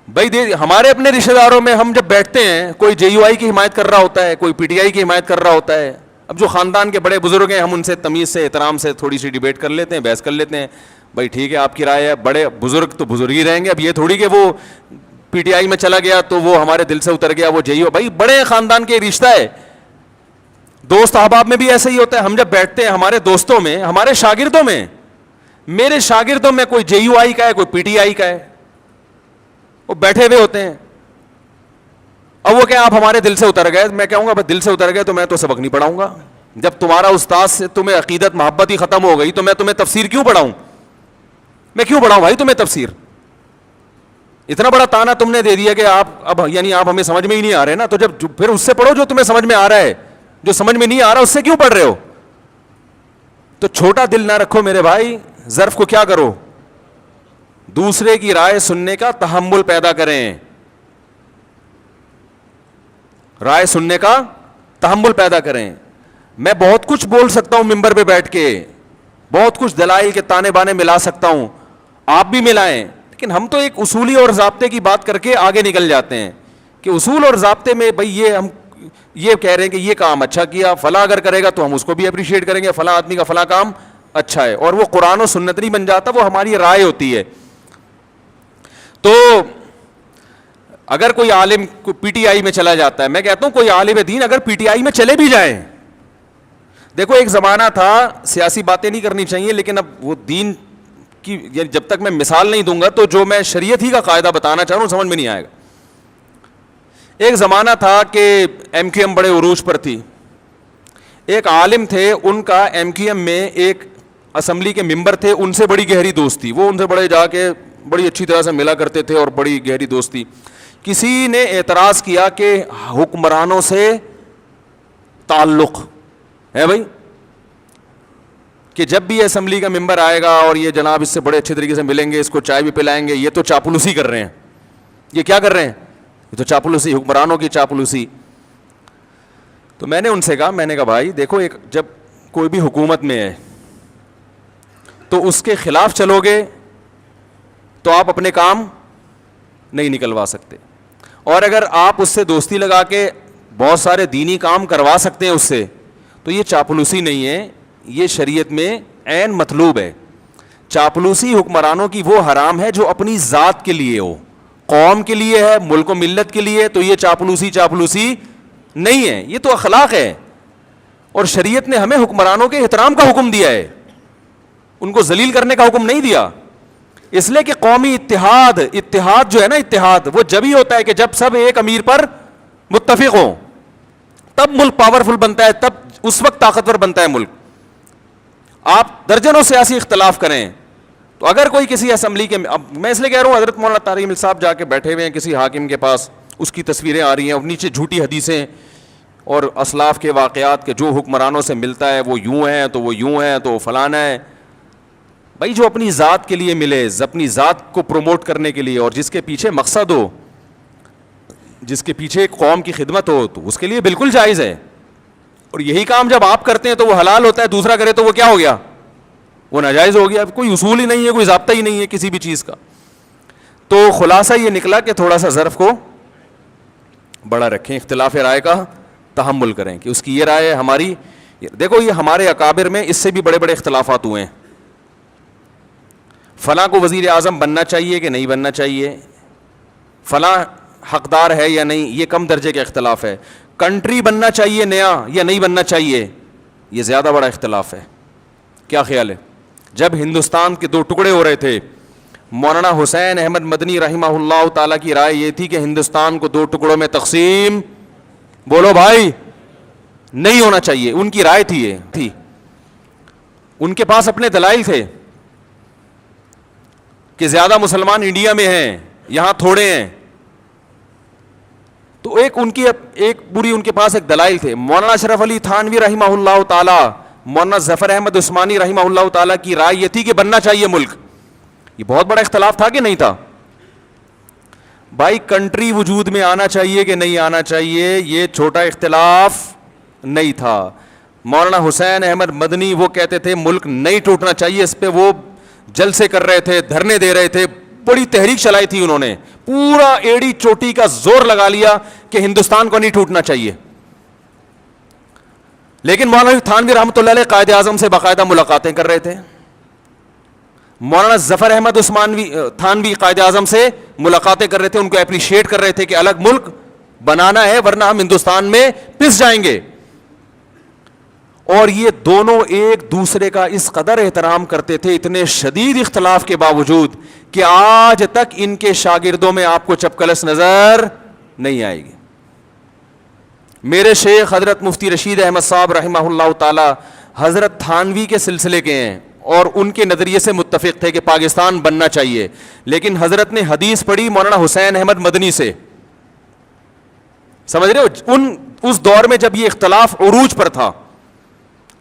بھائی ہمارے اپنے رشتے داروں میں ہم جب بیٹھتے ہیں, کوئی جے یو آئی کی حمایت کر رہا ہوتا ہے, کوئی پی ٹی آئی کی حمایت کر رہا ہوتا ہے. اب جو خاندان کے بڑے بزرگ ہیں ہم ان سے تمیز سے احترام سے تھوڑی سی ڈیبیٹ کر لیتے ہیں, بحث کر لیتے ہیں. بھائی ٹھیک ہے آپ کی رائے ہے, بڑے بزرگ تو بزرگ ہی رہیں گے. اب یہ تھوڑی کہ وہ پی ٹی آئی میں چلا گیا تو وہ ہمارے دل سے اتر گیا, وہ جے یو. بھائی بڑے خاندان کے رشتہ ہے. دوست احباب میں بھی ایسا ہی ہوتا ہے. ہم جب بیٹھتے ہیں ہمارے دوستوں میں, ہمارے شاگردوں میں, میرے شاگردوں میں کوئی جے یو آئی کا ہے, کوئی پی ٹی آئی کا ہے, وہ بیٹھے ہوئے ہوتے ہیں. اب وہ کہ آپ ہمارے دل سے اتر گئے, میں کہوں گا بس دل سے اتر گئے تو میں تو سبق نہیں پڑھاؤں گا. جب تمہارا استاد سے تمہیں عقیدت محبت ہی ختم ہو گئی تو میں تمہیں تفسیر کیوں پڑھاؤں؟ میں کیوں پڑھاؤں بھائی تمہیں تفسیر؟ اتنا بڑا تانا تم نے دے دیا کہ آپ اب یعنی آپ ہمیں سمجھ میں ہی نہیں آ رہے نا, تو جب پھر اس سے پڑھو جو تمہیں سمجھ میں آ رہا ہے. جو سمجھ میں نہیں آ رہا اس سے کیوں پڑھ رہے ہو؟ تو چھوٹا دل نہ رکھو میرے بھائی, ظرف کو کیا کرو, دوسرے کی رائے سننے کا تحمل پیدا کریں. رائے سننے کا تحمل پیدا کریں. میں بہت کچھ بول سکتا ہوں ممبر پہ بیٹھ کے, بہت کچھ دلائل کے تانے بانے ملا سکتا ہوں, آپ بھی ملائیں, لیکن ہم تو ایک اصولی اور ضابطے کی بات کر کے آگے نکل جاتے ہیں کہ اصول اور ضابطے میں بھئی یہ ہم یہ کہہ رہے ہیں کہ یہ کام اچھا کیا, فلاں اگر کرے گا تو ہم اس کو بھی اپریشیٹ کریں گے, فلاں آدمی کا فلاں کام اچھا ہے, اور وہ قرآن و سنت نہیں بن جاتا, وہ ہماری رائے ہوتی ہے. تو اگر کوئی عالم پی ٹی آئی میں چلا جاتا ہے, میں کہتا ہوں کوئی عالم دین اگر پی ٹی آئی میں چلے بھی جائیں, دیکھو ایک زمانہ تھا, سیاسی باتیں نہیں کرنی چاہیے لیکن اب وہ دین کی یعنی جب تک میں مثال نہیں دوں گا تو جو میں شریعت ہی کا قاعدہ بتانا چاہ رہا ہوں سمجھ میں نہیں آئے گا. ایک زمانہ تھا کہ ایم کیو ایم بڑے عروج پر تھی. ایک عالم تھے, ان کا ایم کیو ایم میں ایک اسمبلی کے ممبر تھے, ان سے بڑی گہری دوستی, وہ ان سے بڑے جا کے بڑی اچھی طرح سے ملا کرتے تھے اور بڑی گہری دوستی. کسی نے اعتراض کیا کہ حکمرانوں سے تعلق ہے بھائی, کہ جب بھی اسمبلی کا ممبر آئے گا اور یہ جناب اس سے بڑے اچھے طریقے سے ملیں گے, اس کو چائے بھی پلائیں گے, یہ تو چاپلوسی کر رہے ہیں. یہ کیا کر رہے ہیں؟ یہ تو چاپلوسی, حکمرانوں کی چاپلوسی. تو میں نے ان سے کہا, میں نے کہا بھائی دیکھو, ایک جب کوئی بھی حکومت میں ہے تو اس کے خلاف چلو گے تو آپ اپنے کام نہیں نکلوا سکتے, اور اگر آپ اس سے دوستی لگا کے بہت سارے دینی کام کروا سکتے ہیں اس سے, تو یہ چاپلوسی نہیں ہے, یہ شریعت میں عین مطلوب ہے. چاپلوسی حکمرانوں کی وہ حرام ہے جو اپنی ذات کے لیے ہو, قوم کے لیے ہے, ملک و ملت کے لیے, تو یہ چاپلوسی نہیں ہے, یہ تو اخلاق ہے. اور شریعت نے ہمیں حکمرانوں کے احترام کا حکم دیا ہے, ان کو ذلیل کرنے کا حکم نہیں دیا. اس لیے کہ قومی اتحاد جو ہے نا, اتحاد وہ جب ہی ہوتا ہے کہ جب سب ایک امیر پر متفق ہوں, تب ملک پاورفل بنتا ہے, تب اس وقت طاقتور بنتا ہے ملک. آپ درجنوں سیاسی اختلاف کریں, تو اگر کوئی کسی اسمبلی کے, اب میں اس لیے کہہ رہا ہوں, حضرت مولانا طارق جمیل صاحب جا کے بیٹھے ہوئے ہیں کسی حاکم کے پاس, اس کی تصویریں آ رہی ہیں اور نیچے جھوٹی حدیثیں اور اسلاف کے واقعات کے جو حکمرانوں سے ملتا ہے وہ یوں ہیں تو وہ یوں ہیں تو فلانا ہے. بھائی جو اپنی ذات کے لیے ملے, اپنی ذات کو پروموٹ کرنے کے لیے, اور جس کے پیچھے مقصد ہو, جس کے پیچھے ایک قوم کی خدمت ہو, تو اس کے لیے بالکل جائز ہے. اور یہی کام جب آپ کرتے ہیں تو وہ حلال ہوتا ہے, دوسرا کرے تو وہ کیا ہو گیا, وہ ناجائز ہو گیا. کوئی اصول ہی نہیں ہے, کوئی ضابطہ ہی نہیں ہے کسی بھی چیز کا. تو خلاصہ یہ نکلا کہ تھوڑا سا ظرف کو بڑا رکھیں, اختلاف رائے کا تحمل کریں کہ اس کی یہ رائے ہے, ہماری. دیکھو یہ ہمارے اکابر میں اس سے بھی بڑے بڑے اختلافات ہوئے ہیں. فلاں کو وزیر اعظم بننا چاہیے کہ نہیں بننا چاہیے, فلاں حقدار ہے یا نہیں, یہ کم درجے کا اختلاف ہے. کنٹری بننا چاہیے نیا یا نہیں بننا چاہیے, یہ زیادہ بڑا اختلاف ہے. کیا خیال ہے؟ جب ہندوستان کے دو ٹکڑے ہو رہے تھے, مولانا حسین احمد مدنی رحمہ اللہ تعالیٰ کی رائے یہ تھی کہ ہندوستان کو دو ٹکڑوں میں تقسیم, بولو بھائی, نہیں ہونا چاہیے. ان کی رائے تھی, یہ تھی, ان کے پاس اپنے دلائل تھے کہ زیادہ مسلمان انڈیا میں ہیں, یہاں تھوڑے ہیں. تو ایک پوری ان کے پاس ایک دلائل تھے. مولانا اشرف علی تھانوی رحمہ اللہ تعالی, مولانا ظفر احمد عثمانی رحمہ اللہ تعالی کی رائے یہ تھی کہ بننا چاہیے ملک. یہ بہت بڑا اختلاف تھا کہ نہیں تھا؟ بھائی کنٹری وجود میں آنا چاہیے کہ نہیں آنا چاہیے, یہ چھوٹا اختلاف نہیں تھا. مولانا حسین احمد مدنی وہ کہتے تھے ملک نہیں ٹوٹنا چاہیے, اس پہ وہ جلسے کر رہے تھے, دھرنے دے رہے تھے, بڑی تحریک چلائی تھی انہوں نے, پورا ایڑی چوٹی کا زور لگا لیا کہ ہندوستان کو نہیں ٹوٹنا چاہیے. لیکن مولانا تھانوی رحمۃ اللہ علیہ قائد اعظم سے باقاعدہ ملاقاتیں کر رہے تھے. مولانا ظفر احمد عثمانوی تھانوی قائد اعظم سے ملاقاتیں کر رہے تھے, ان کو اپریشیٹ کر رہے تھے کہ الگ ملک بنانا ہے ورنہ ہم ہندوستان میں پس جائیں گے. اور یہ دونوں ایک دوسرے کا اس قدر احترام کرتے تھے, اتنے شدید اختلاف کے باوجود, کہ آج تک ان کے شاگردوں میں آپ کو چپکلس نظر نہیں آئے گی. میرے شیخ حضرت مفتی رشید احمد صاحب رحمہ اللہ تعالی حضرت تھانوی کے سلسلے کے ہیں, اور ان کے نظریے سے متفق تھے کہ پاکستان بننا چاہیے. لیکن حضرت نے حدیث پڑھی مولانا حسین احمد مدنی سے, سمجھ رہے ہو, اس دور میں جب یہ اختلاف عروج پر تھا.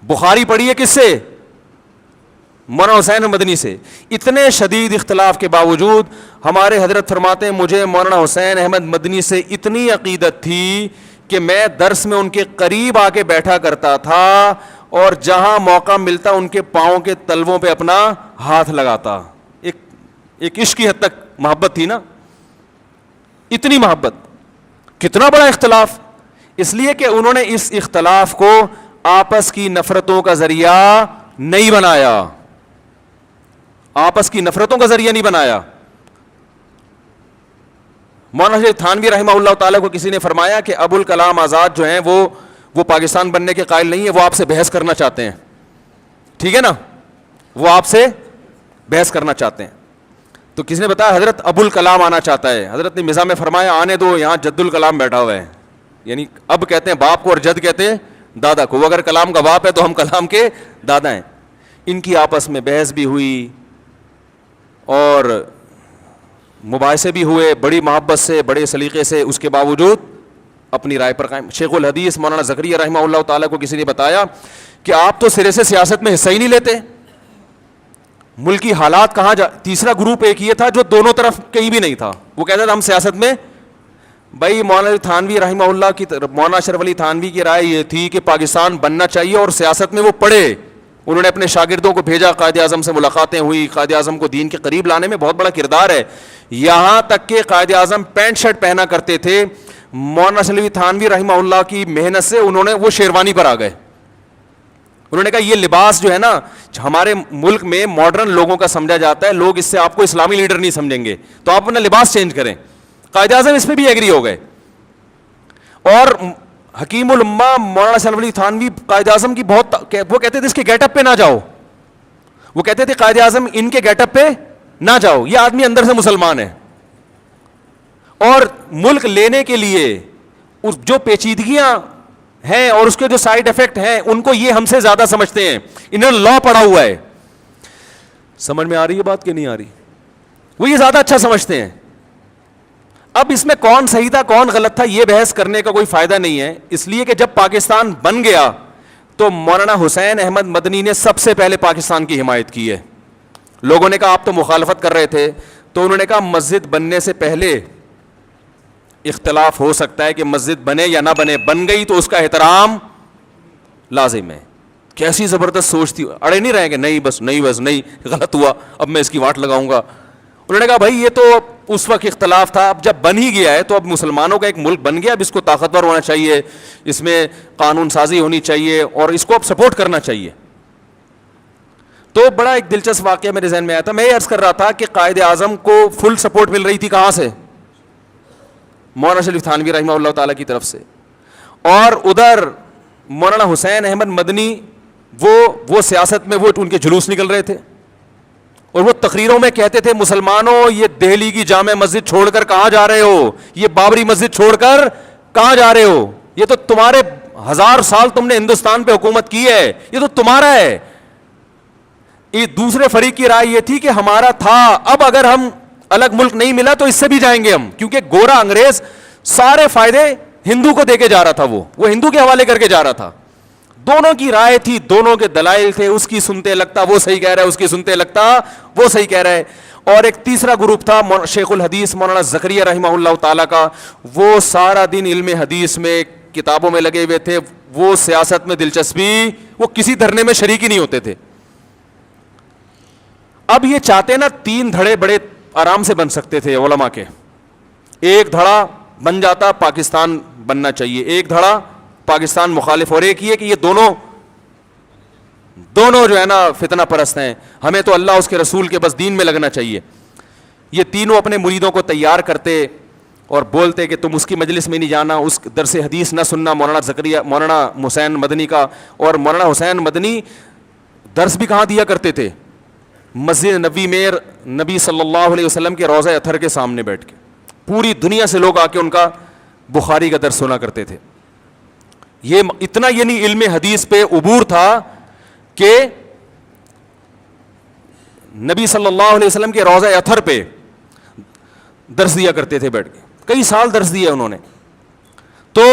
بخاری پڑھی ہے کس سے؟ مولانا حسین مدنی سے. اتنے شدید اختلاف کے باوجود ہمارے حضرت فرماتے ہیں مجھے مولانا حسین احمد مدنی سے اتنی عقیدت تھی کہ میں درس میں ان کے قریب آ کے بیٹھا کرتا تھا, اور جہاں موقع ملتا ان کے پاؤں کے تلووں پہ اپنا ہاتھ لگاتا. ایک عشق کی حد تک محبت تھی نا, اتنی محبت. کتنا بڑا اختلاف, اس لیے کہ انہوں نے اس اختلاف کو آپس کی نفرتوں کا ذریعہ نہیں بنایا, آپس کی نفرتوں کا ذریعہ نہیں بنایا. مولانا تھانوی رحمہ اللہ تعالیٰ کو کسی نے فرمایا کہ ابو الکلام آزاد جو ہیں وہ پاکستان بننے کے قائل نہیں ہے, وہ آپ سے بحث کرنا چاہتے ہیں. ٹھیک ہے نا, وہ آپ سے بحث کرنا چاہتے ہیں. تو کسی نے بتایا حضرت ابو الکلام آنا چاہتا ہے. حضرت نے مزاح میں فرمایا آنے دو, یہاں جد الکلام بیٹھا ہوا ہے. یعنی اب کہتے ہیں باپ کو اور جد کہتے ہیں دادا کو. وہ اگر کلام کا باپ ہے تو ہم کلام کے دادا ہیں. ان کی آپس میں بحث بھی ہوئی اور مباحثے بھی ہوئے, بڑی محبت سے, بڑے سلیقے سے. اس کے باوجود اپنی رائے پر قائم. شیخ الحدیث مولانا زکریا رحمہ اللہ تعالیٰ کو کسی نے بتایا کہ آپ تو سرے سے سیاست میں حصہ ہی نہیں لیتے, ملکی حالات کہاں تیسرا گروپ ایک یہ تھا جو دونوں طرف کہیں بھی نہیں تھا, وہ کہتا تھا ہم سیاست میں. بھائی مولانا تھانوی رحمہ اللہ کی, مولانا اشرف علی تھانوی کی رائے یہ تھی کہ پاکستان بننا چاہیے اور سیاست میں وہ پڑھے. انہوں نے اپنے شاگردوں کو بھیجا, قائد اعظم سے ملاقاتیں ہوئی, قائد اعظم کو دین کے قریب لانے میں بہت بڑا کردار ہے. یہاں تک کہ قائد اعظم پینٹ شرٹ پہنا کرتے تھے, مولانا اشرف علی تھانوی رحمہ اللہ کی محنت سے انہوں نے وہ شیروانی پر آ گئے. انہوں نے کہا یہ لباس جو ہے نا ہمارے ملک میں ماڈرن لوگوں کا سمجھا جاتا ہے, لوگ اس سے آپ کو اسلامی لیڈر نہیں سمجھیں گے, تو آپ اپنا لباس چینج کریں. قائد اعظم اس پہ بھی ایگری ہو گئے. اور حکیم الامہ مولانا اشرف علی تھانوی قائد اعظم کی بہت, وہ کہتے تھے اس کے گیٹ اپ پہ نہ جاؤ, وہ کہتے تھے قائد اعظم ان کے گیٹ اپ پہ نہ جاؤ, یہ آدمی اندر سے مسلمان ہے. اور ملک لینے کے لیے جو پیچیدگیاں ہیں اور اس کے جو سائیڈ افیکٹ ہیں ان کو یہ ہم سے زیادہ سمجھتے ہیں, انہوں نے لا پڑھا ہوا ہے. سمجھ میں آ رہی ہے بات کہ نہیں آ رہی؟ وہ یہ زیادہ اچھا سمجھتے ہیں. اب اس میں کون صحیح تھا کون غلط تھا یہ بحث کرنے کا کوئی فائدہ نہیں ہے, اس لیے کہ جب پاکستان بن گیا تو مولانا حسین احمد مدنی نے سب سے پہلے پاکستان کی حمایت کی ہے. لوگوں نے کہا آپ تو مخالفت کر رہے تھے, تو انہوں نے کہا مسجد بننے سے پہلے اختلاف ہو سکتا ہے کہ مسجد بنے یا نہ بنے, بن گئی تو اس کا احترام لازم ہے. کیسی زبردست سوچ تھی, اڑے نہیں رہے کہ نہیں بس نہیں غلط ہوا اب میں اس کی واٹ لگاؤں گا. انہوں نے کہا بھائی یہ تو اس وقت اختلاف تھا, اب جب بن ہی گیا ہے تو اب مسلمانوں کا ایک ملک بن گیا, اب اس کو طاقتور ہونا چاہیے, اس میں قانون سازی ہونی چاہیے اور اس کو اب سپورٹ کرنا چاہیے. تو بڑا ایک دلچسپ واقعہ میرے ذہن میں آیا تھا. میں یہ عرض کر رہا تھا کہ قائد اعظم کو فل سپورٹ مل رہی تھی کہاں سے؟ مولانا شریف تھانوی رحمہ اللہ تعالیٰ کی طرف سے, اور ادھر مولانا حسین احمد مدنی وہ سیاست میں وہ ان کے جلوس نکل رہے تھے, اور وہ تقریروں میں کہتے تھے مسلمانوں یہ دہلی کی جامع مسجد چھوڑ کر کہاں جا رہے ہو, یہ بابری مسجد چھوڑ کر کہاں جا رہے ہو, یہ تو تمہارے 1000 سال تم نے ہندوستان پہ حکومت کی ہے, یہ تو تمہارا ہے. یہ دوسرے فریق کی رائے یہ تھی کہ ہمارا تھا, اب اگر ہم الگ ملک نہیں ملا تو اس سے بھی جائیں گے ہم, کیونکہ گورا انگریز سارے فائدے ہندو کو دے کے جا رہا تھا, وہ ہندو کے حوالے کر کے جا رہا تھا. دونوں کی رائے تھی, دونوں کے دلائل تھے, اس کی سنتے لگتا وہ صحیح کہہ رہا ہے, اس کی سنتے لگتا وہ صحیح کہہ رہا ہے. اور ایک تیسرا گروپ تھا شیخ الحدیث مولانا زکریا رحمہ اللہ تعالیٰ کا, وہ سارا دن علم حدیث میں کتابوں میں لگے ہوئے تھے, وہ سیاست میں دلچسپی, وہ کسی دھرنے میں شریک ہی نہیں ہوتے تھے. اب یہ چاہتے نا 3 دھڑے بڑے آرام سے بن سکتے تھے علماء کے, ایک دھڑا بن جاتا پاکستان بننا چاہیے, ایک دھڑا پاکستان مخالف, اور ایک یہ کہ یہ دونوں جو ہے نا فتنہ پرست ہیں, ہمیں تو اللہ اس کے رسول کے بس دین میں لگنا چاہیے. یہ تینوں اپنے مریدوں کو تیار کرتے اور بولتے کہ تم اس کی مجلس میں نہیں جانا, اس درس حدیث نہ سننا مولانا حسین مدنی کا. اور مولانا حسین مدنی درس بھی کہاں دیا کرتے تھے؟ مسجد نبوی میں نبی صلی اللہ علیہ وسلم کے روضہ اطہر کے سامنے بیٹھ کے, پوری دنیا سے لوگ آ کے ان کا بخاری کا درس سنا کرتے تھے. یہ اتنا یعنی علم حدیث پہ عبور تھا کہ نبی صلی اللہ علیہ وسلم کے روضہ اطہر پہ درس دیا کرتے تھے بیٹھ کے, کئی سال درس دیا انہوں نے. تو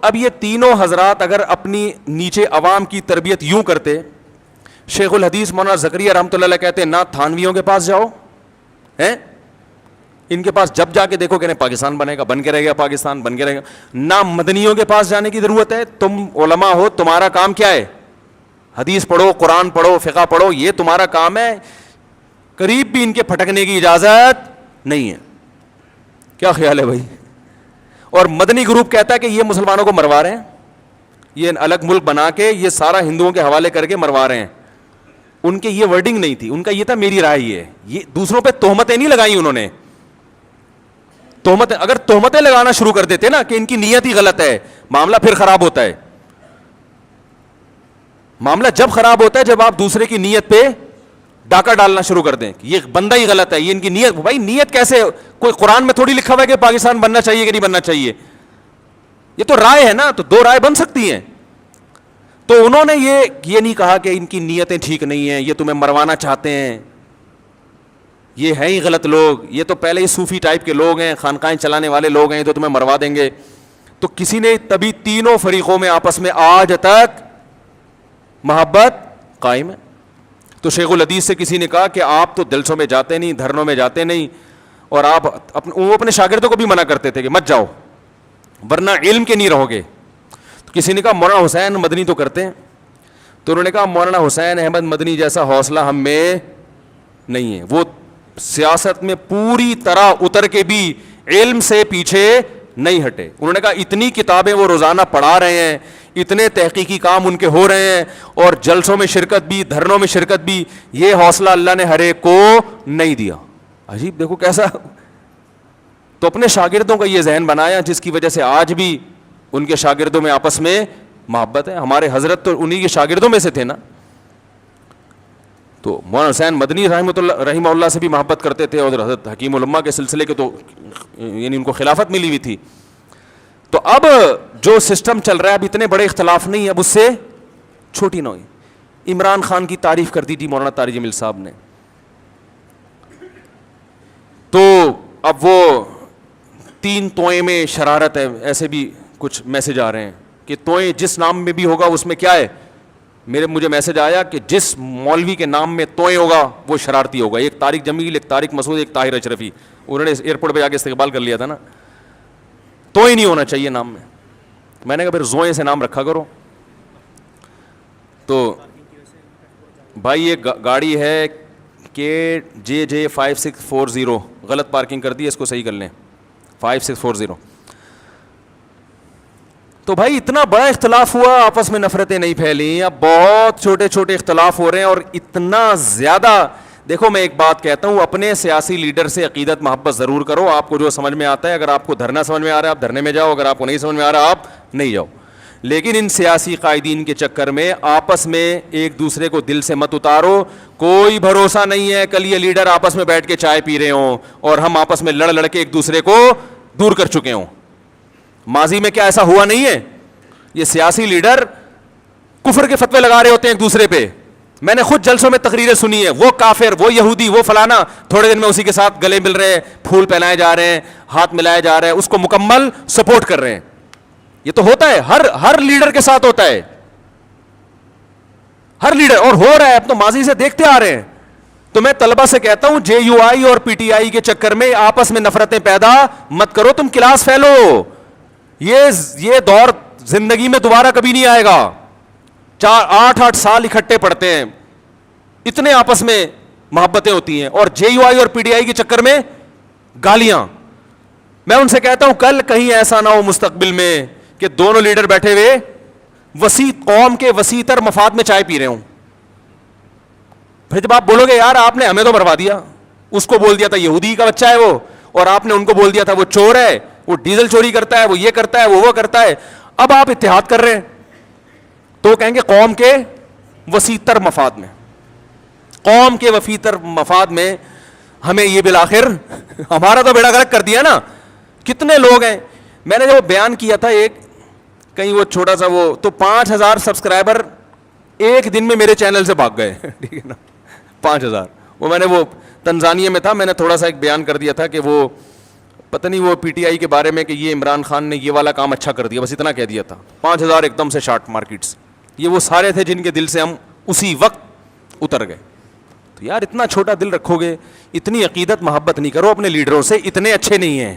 اب یہ تینوں حضرات اگر اپنی نیچے عوام کی تربیت یوں کرتے, شیخ الحدیث مولانا زکریا رحمۃ اللہ علیہ کہتے ہیں نہ تھانویوں کے پاس جاؤ, ہیں ان کے پاس جب جا کے دیکھو کہ پاکستان بنے گا, بن کے رہے گا, پاکستان بن کے رہے گا. نہ مدنیوں کے پاس جانے کی ضرورت ہے, تم علماء ہو, تمہارا کام کیا ہے؟ حدیث پڑھو, قرآن پڑھو, فقہ پڑھو, یہ تمہارا کام ہے. قریب بھی ان کے پھٹکنے کی اجازت نہیں ہے. کیا خیال ہے بھائی؟ اور مدنی گروپ کہتا ہے کہ یہ مسلمانوں کو مروا رہے ہیں, یہ الگ ملک بنا کے یہ سارا ہندوؤں کے حوالے کر کے مروا رہے ہیں. ان کے یہ ورڈنگ نہیں تھی, ان کا یہ تھا میری رائے یہ دوسروں پہ تہمتیں نہیں لگائی انہوں نے. اگر تہمتیں لگانا شروع کر دیتے نا کہ ان کی نیت ہی غلط ہے, معاملہ پھر خراب ہوتا ہے. معاملہ جب خراب ہوتا ہے جب آپ دوسرے کی نیت پہ ڈاکہ ڈالنا شروع کر دیں کہ یہ بندہ ہی غلط ہے, یہ ان کی نیت. بھائی نیت کیسے, کوئی قرآن میں تھوڑی لکھا ہوا ہے کہ پاکستان بننا چاہیے کہ نہیں بننا چاہیے, یہ تو رائے ہے نا, تو 2 رائے بن سکتی ہیں. تو انہوں نے یہ نہیں کہا کہ ان کی نیتیں ٹھیک نہیں ہیں, یہ تمہیں مروانا چاہتے ہیں, یہ ہیں ہی غلط لوگ, یہ تو پہلے ہی صوفی ٹائپ کے لوگ ہیں, خانقاہیں چلانے والے لوگ ہیں, تو تمہیں مروا دیں گے. تو کسی نے تبھی تینوں فریقوں میں آپس میں آج تک محبت قائم ہے. تو شیخ الحدیث سے کسی نے کہا کہ آپ تو جلسوں میں جاتے نہیں, دھرنوں میں جاتے نہیں, اور آپ وہ اپنے شاگردوں کو بھی منع کرتے تھے کہ مت جاؤ ورنہ علم کے نہیں رہو گے. تو کسی نے کہا مولانا حسین مدنی تو کرتے ہیں. تو انہوں نے کہا مولانا حسین احمد مدنی جیسا حوصلہ ہم میں نہیں ہے, وہ سیاست میں پوری طرح اتر کے بھی علم سے پیچھے نہیں ہٹے. انہوں نے کہا اتنی کتابیں وہ روزانہ پڑھا رہے ہیں, اتنے تحقیقی کام ان کے ہو رہے ہیں, اور جلسوں میں شرکت بھی, دھرنوں میں شرکت بھی, یہ حوصلہ اللہ نے ہر ایک کو نہیں دیا. عجیب, دیکھو کیسا. تو اپنے شاگردوں کا یہ ذہن بنایا جس کی وجہ سے آج بھی ان کے شاگردوں میں آپس میں محبت ہے. ہمارے حضرت تو انہی کے شاگردوں میں سے تھے نا. تو مولانا حسین مدنی رحمہ اللہ سے بھی محبت کرتے تھے, اور حضرت حکیم علماء کے سلسلے کے تو یعنی ان کو خلافت ملی ہوئی تھی. تو اب جو سسٹم چل رہا ہے اب اتنے بڑے اختلاف نہیں, اب اس سے چھوٹی نہ ہوئی. عمران خان کی تعریف کر دی تھی مولانا طارق جمیل صاحب نے, تو اب وہ 3 توئیں میں شرارت ہے, ایسے بھی کچھ میسج آ رہے ہیں کہ توئیں جس نام میں بھی ہوگا اس میں کیا ہے. مجھے میسج آیا کہ جس مولوی کے نام میں توئیں ہوگا وہ شرارتی ہوگا. ایک طارق جمیل, ایک طارق مسعود, ایک طاہر اشرفی, انہوں نے ایئرپورٹ پہ جا کے استقبال کر لیا تھا نا. توئیں نہیں ہونا چاہیے نام میں. میں نے کہا پھر زوئیں سے نام رکھا کرو. تو بھائی یہ گاڑی ہے کہ JJ5640, غلط پارکنگ کر دی, اس کو صحیح کر لیں. 5640. تو بھائی اتنا بڑا اختلاف ہوا, آپس میں نفرتیں نہیں پھیلیں. اب بہت چھوٹے چھوٹے اختلاف ہو رہے ہیں اور اتنا زیادہ. دیکھو میں ایک بات کہتا ہوں, اپنے سیاسی لیڈر سے عقیدت محبت ضرور کرو. آپ کو جو سمجھ میں آتا ہے, اگر آپ کو دھرنا سمجھ میں آ رہا ہے آپ دھرنے میں جاؤ, اگر آپ کو نہیں سمجھ میں آ رہا آپ نہیں جاؤ. لیکن ان سیاسی قائدین کے چکر میں آپس میں ایک دوسرے کو دل سے مت اتارو. کوئی بھروسہ نہیں ہے کل یہ لیڈر آپس میں بیٹھ کے چائے پی رہے ہوں اور ہم آپس میں لڑ کے ایک دوسرے کو دور کر چکے ہوں. ماضی میں کیا ایسا ہوا نہیں ہے؟ یہ سیاسی لیڈر کفر کے فتوے لگا رہے ہوتے ہیں ایک دوسرے پہ. میں نے خود جلسوں میں تقریریں سنی ہے, وہ کافر, وہ یہودی, وہ فلانا, تھوڑے دن میں اسی کے ساتھ گلے مل رہے ہیں, پھول پہنائے جا رہے ہیں, ہاتھ ملائے جا رہے ہیں, اس کو مکمل سپورٹ کر رہے ہیں. یہ تو ہوتا ہے, ہر لیڈر کے ساتھ ہوتا ہے, ہر لیڈر, اور ہو رہا ہے اب تو, ماضی سے دیکھتے آ رہے ہیں. تو میں طلبہ سے کہتا ہوں JUI اور PTI کے چکر میں آپس میں نفرتیں پیدا مت کرو, تم کلاس فیلو. یہ دور زندگی میں دوبارہ کبھی نہیں آئے گا. 8 سال اکٹھے پڑھتے ہیں, اتنے آپس میں محبتیں ہوتی ہیں, اور JUI اور PTI کے چکر میں گالیاں. میں ان سے کہتا ہوں کل کہیں ایسا نہ ہو مستقبل میں کہ دونوں لیڈر بیٹھے ہوئے وسیع قوم کے وسیع تر مفاد میں چائے پی رہے ہوں. پھر جب آپ بولو گے یار آپ نے ہمیں تو مروا دیا, اس کو بول دیا تھا یہودی کا بچہ ہے وہ, اور آپ نے ان کو بول دیا تھا وہ چور ہے, وہ ڈیزل چوری کرتا ہے, وہ یہ کرتا ہے, وہ کرتا ہے. اب آپ اتحاد کر رہے ہیں تو کہیں گے قوم کے وسیع تر مفاد میں, قوم کے وسیع تر مفاد میں ہمیں یہ بالآخر ہمارا تو بیڑا غرق کر دیا نا. کتنے لوگ ہیں, میں نے جو بیان کیا تھا ایک کہیں وہ چھوٹا سا وہ, تو 5000 سبسکرائبر ایک دن میں میرے چینل سے بھاگ گئے. ٹھیک ہے نا, 5000. وہ میں نے وہ تنزانیہ میں تھا, میں نے تھوڑا سا ایک بیان کر دیا تھا کہ وہ پتہ نہیں وہ PTI کے بارے میں کہ یہ عمران خان نے یہ والا کام اچھا کر دیا, بس اتنا کہہ دیا تھا. 5000 ایک دم سے شارٹ مارکیٹس. یہ وہ سارے تھے جن کے دل سے ہم اسی وقت اتر گئے. تو یار اتنا چھوٹا دل رکھو گے, اتنی عقیدت محبت نہیں کرو اپنے لیڈروں سے. اتنے اچھے نہیں ہیں,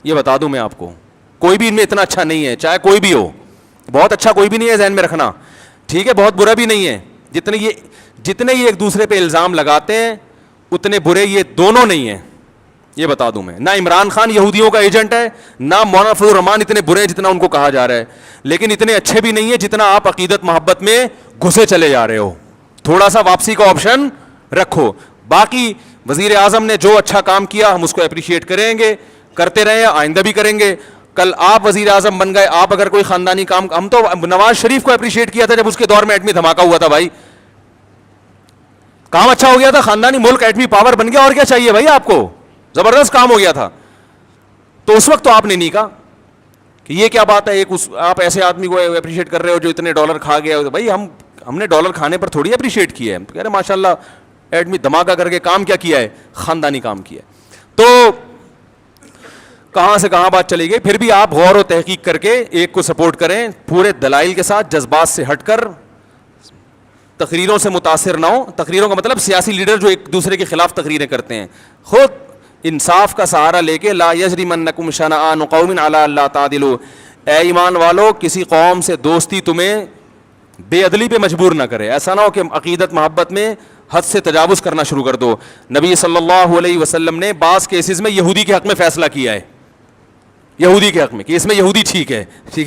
یہ بتا دوں میں آپ کو, کوئی بھی ان میں اتنا اچھا نہیں ہے, چاہے کوئی بھی ہو. بہت اچھا کوئی بھی نہیں ہے, ذہن میں رکھنا, ٹھیک ہے, بہت برا بھی نہیں ہے. جتنے یہ ایک دوسرے پہ الزام لگاتے ہیں اتنے برے یہ دونوں نہیں ہیں, یہ بتا دوں میں. نہ عمران خان یہودیوں کا ایجنٹ ہے, نہ مولانا فضل الرحمان اتنے برے ہیں جتنا ان کو کہا جا رہا ہے, لیکن اتنے اچھے بھی نہیں ہیں جتنا آپ عقیدت محبت میں گھسے چلے جا رہے ہو. تھوڑا سا واپسی کا آپشن رکھو. باقی وزیر اعظم نے جو اچھا کام کیا ہم اس کو اپریشیٹ کریں گے, کرتے رہے, آئندہ بھی کریں گے. کل آپ وزیر اعظم بن گئے, آپ اگر کوئی خاندانی کام, ہم تو نواز شریف کو اپریشیٹ کیا تھا جب اس کے دور میں ایٹمی دھماکہ ہوا تھا. بھائی کام اچھا ہو گیا تھا, خاندانی ملک ایٹمی پاور بن گیا, اور کیا چاہیے بھائی آپ کو, زبردست کام ہو گیا تھا. تو اس وقت تو آپ نے نہیں کہا کہ یہ کیا بات ہے, آپ ایسے آدمی کو اپریشیٹ کر رہے ہو جو اتنے ڈالر کھا گیا. بھائی ہم نے ڈالر کھانے پر تھوڑی اپریشیٹ کیا ہے, کہہ رہے ماشاء اللہ ایٹمی دھماکہ کر کے کام کیا کیا ہے, خاندانی کام کیا ہے. تو کہاں سے کہاں بات چلی گئی. پھر بھی آپ غور و تحقیق کر کے ایک کو سپورٹ کریں پورے دلائل کے ساتھ, جذبات سے ہٹ کر, تقریروں سے متاثر نہ ہو. تقریروں کا مطلب سیاسی لیڈر جو ایک دوسرے کے خلاف تقریریں کرتے ہیں, خود انصاف کا سہارا لے کے, لا یجرمنکم شنآن قوم علی الا تعدلوا, اے ایمان والو کسی قوم سے دوستی تمہیں بے عدلی پہ مجبور نہ کرے. ایسا نہ ہو کہ عقیدت محبت میں حد سے تجاوز کرنا شروع کر دو. نبی صلی اللہ علیہ وسلم نے بعض کیسز میں یہودی کے حق میں فیصلہ کیا ہے, یہودی کے حق میں کہ اس میں یہودی ٹھیک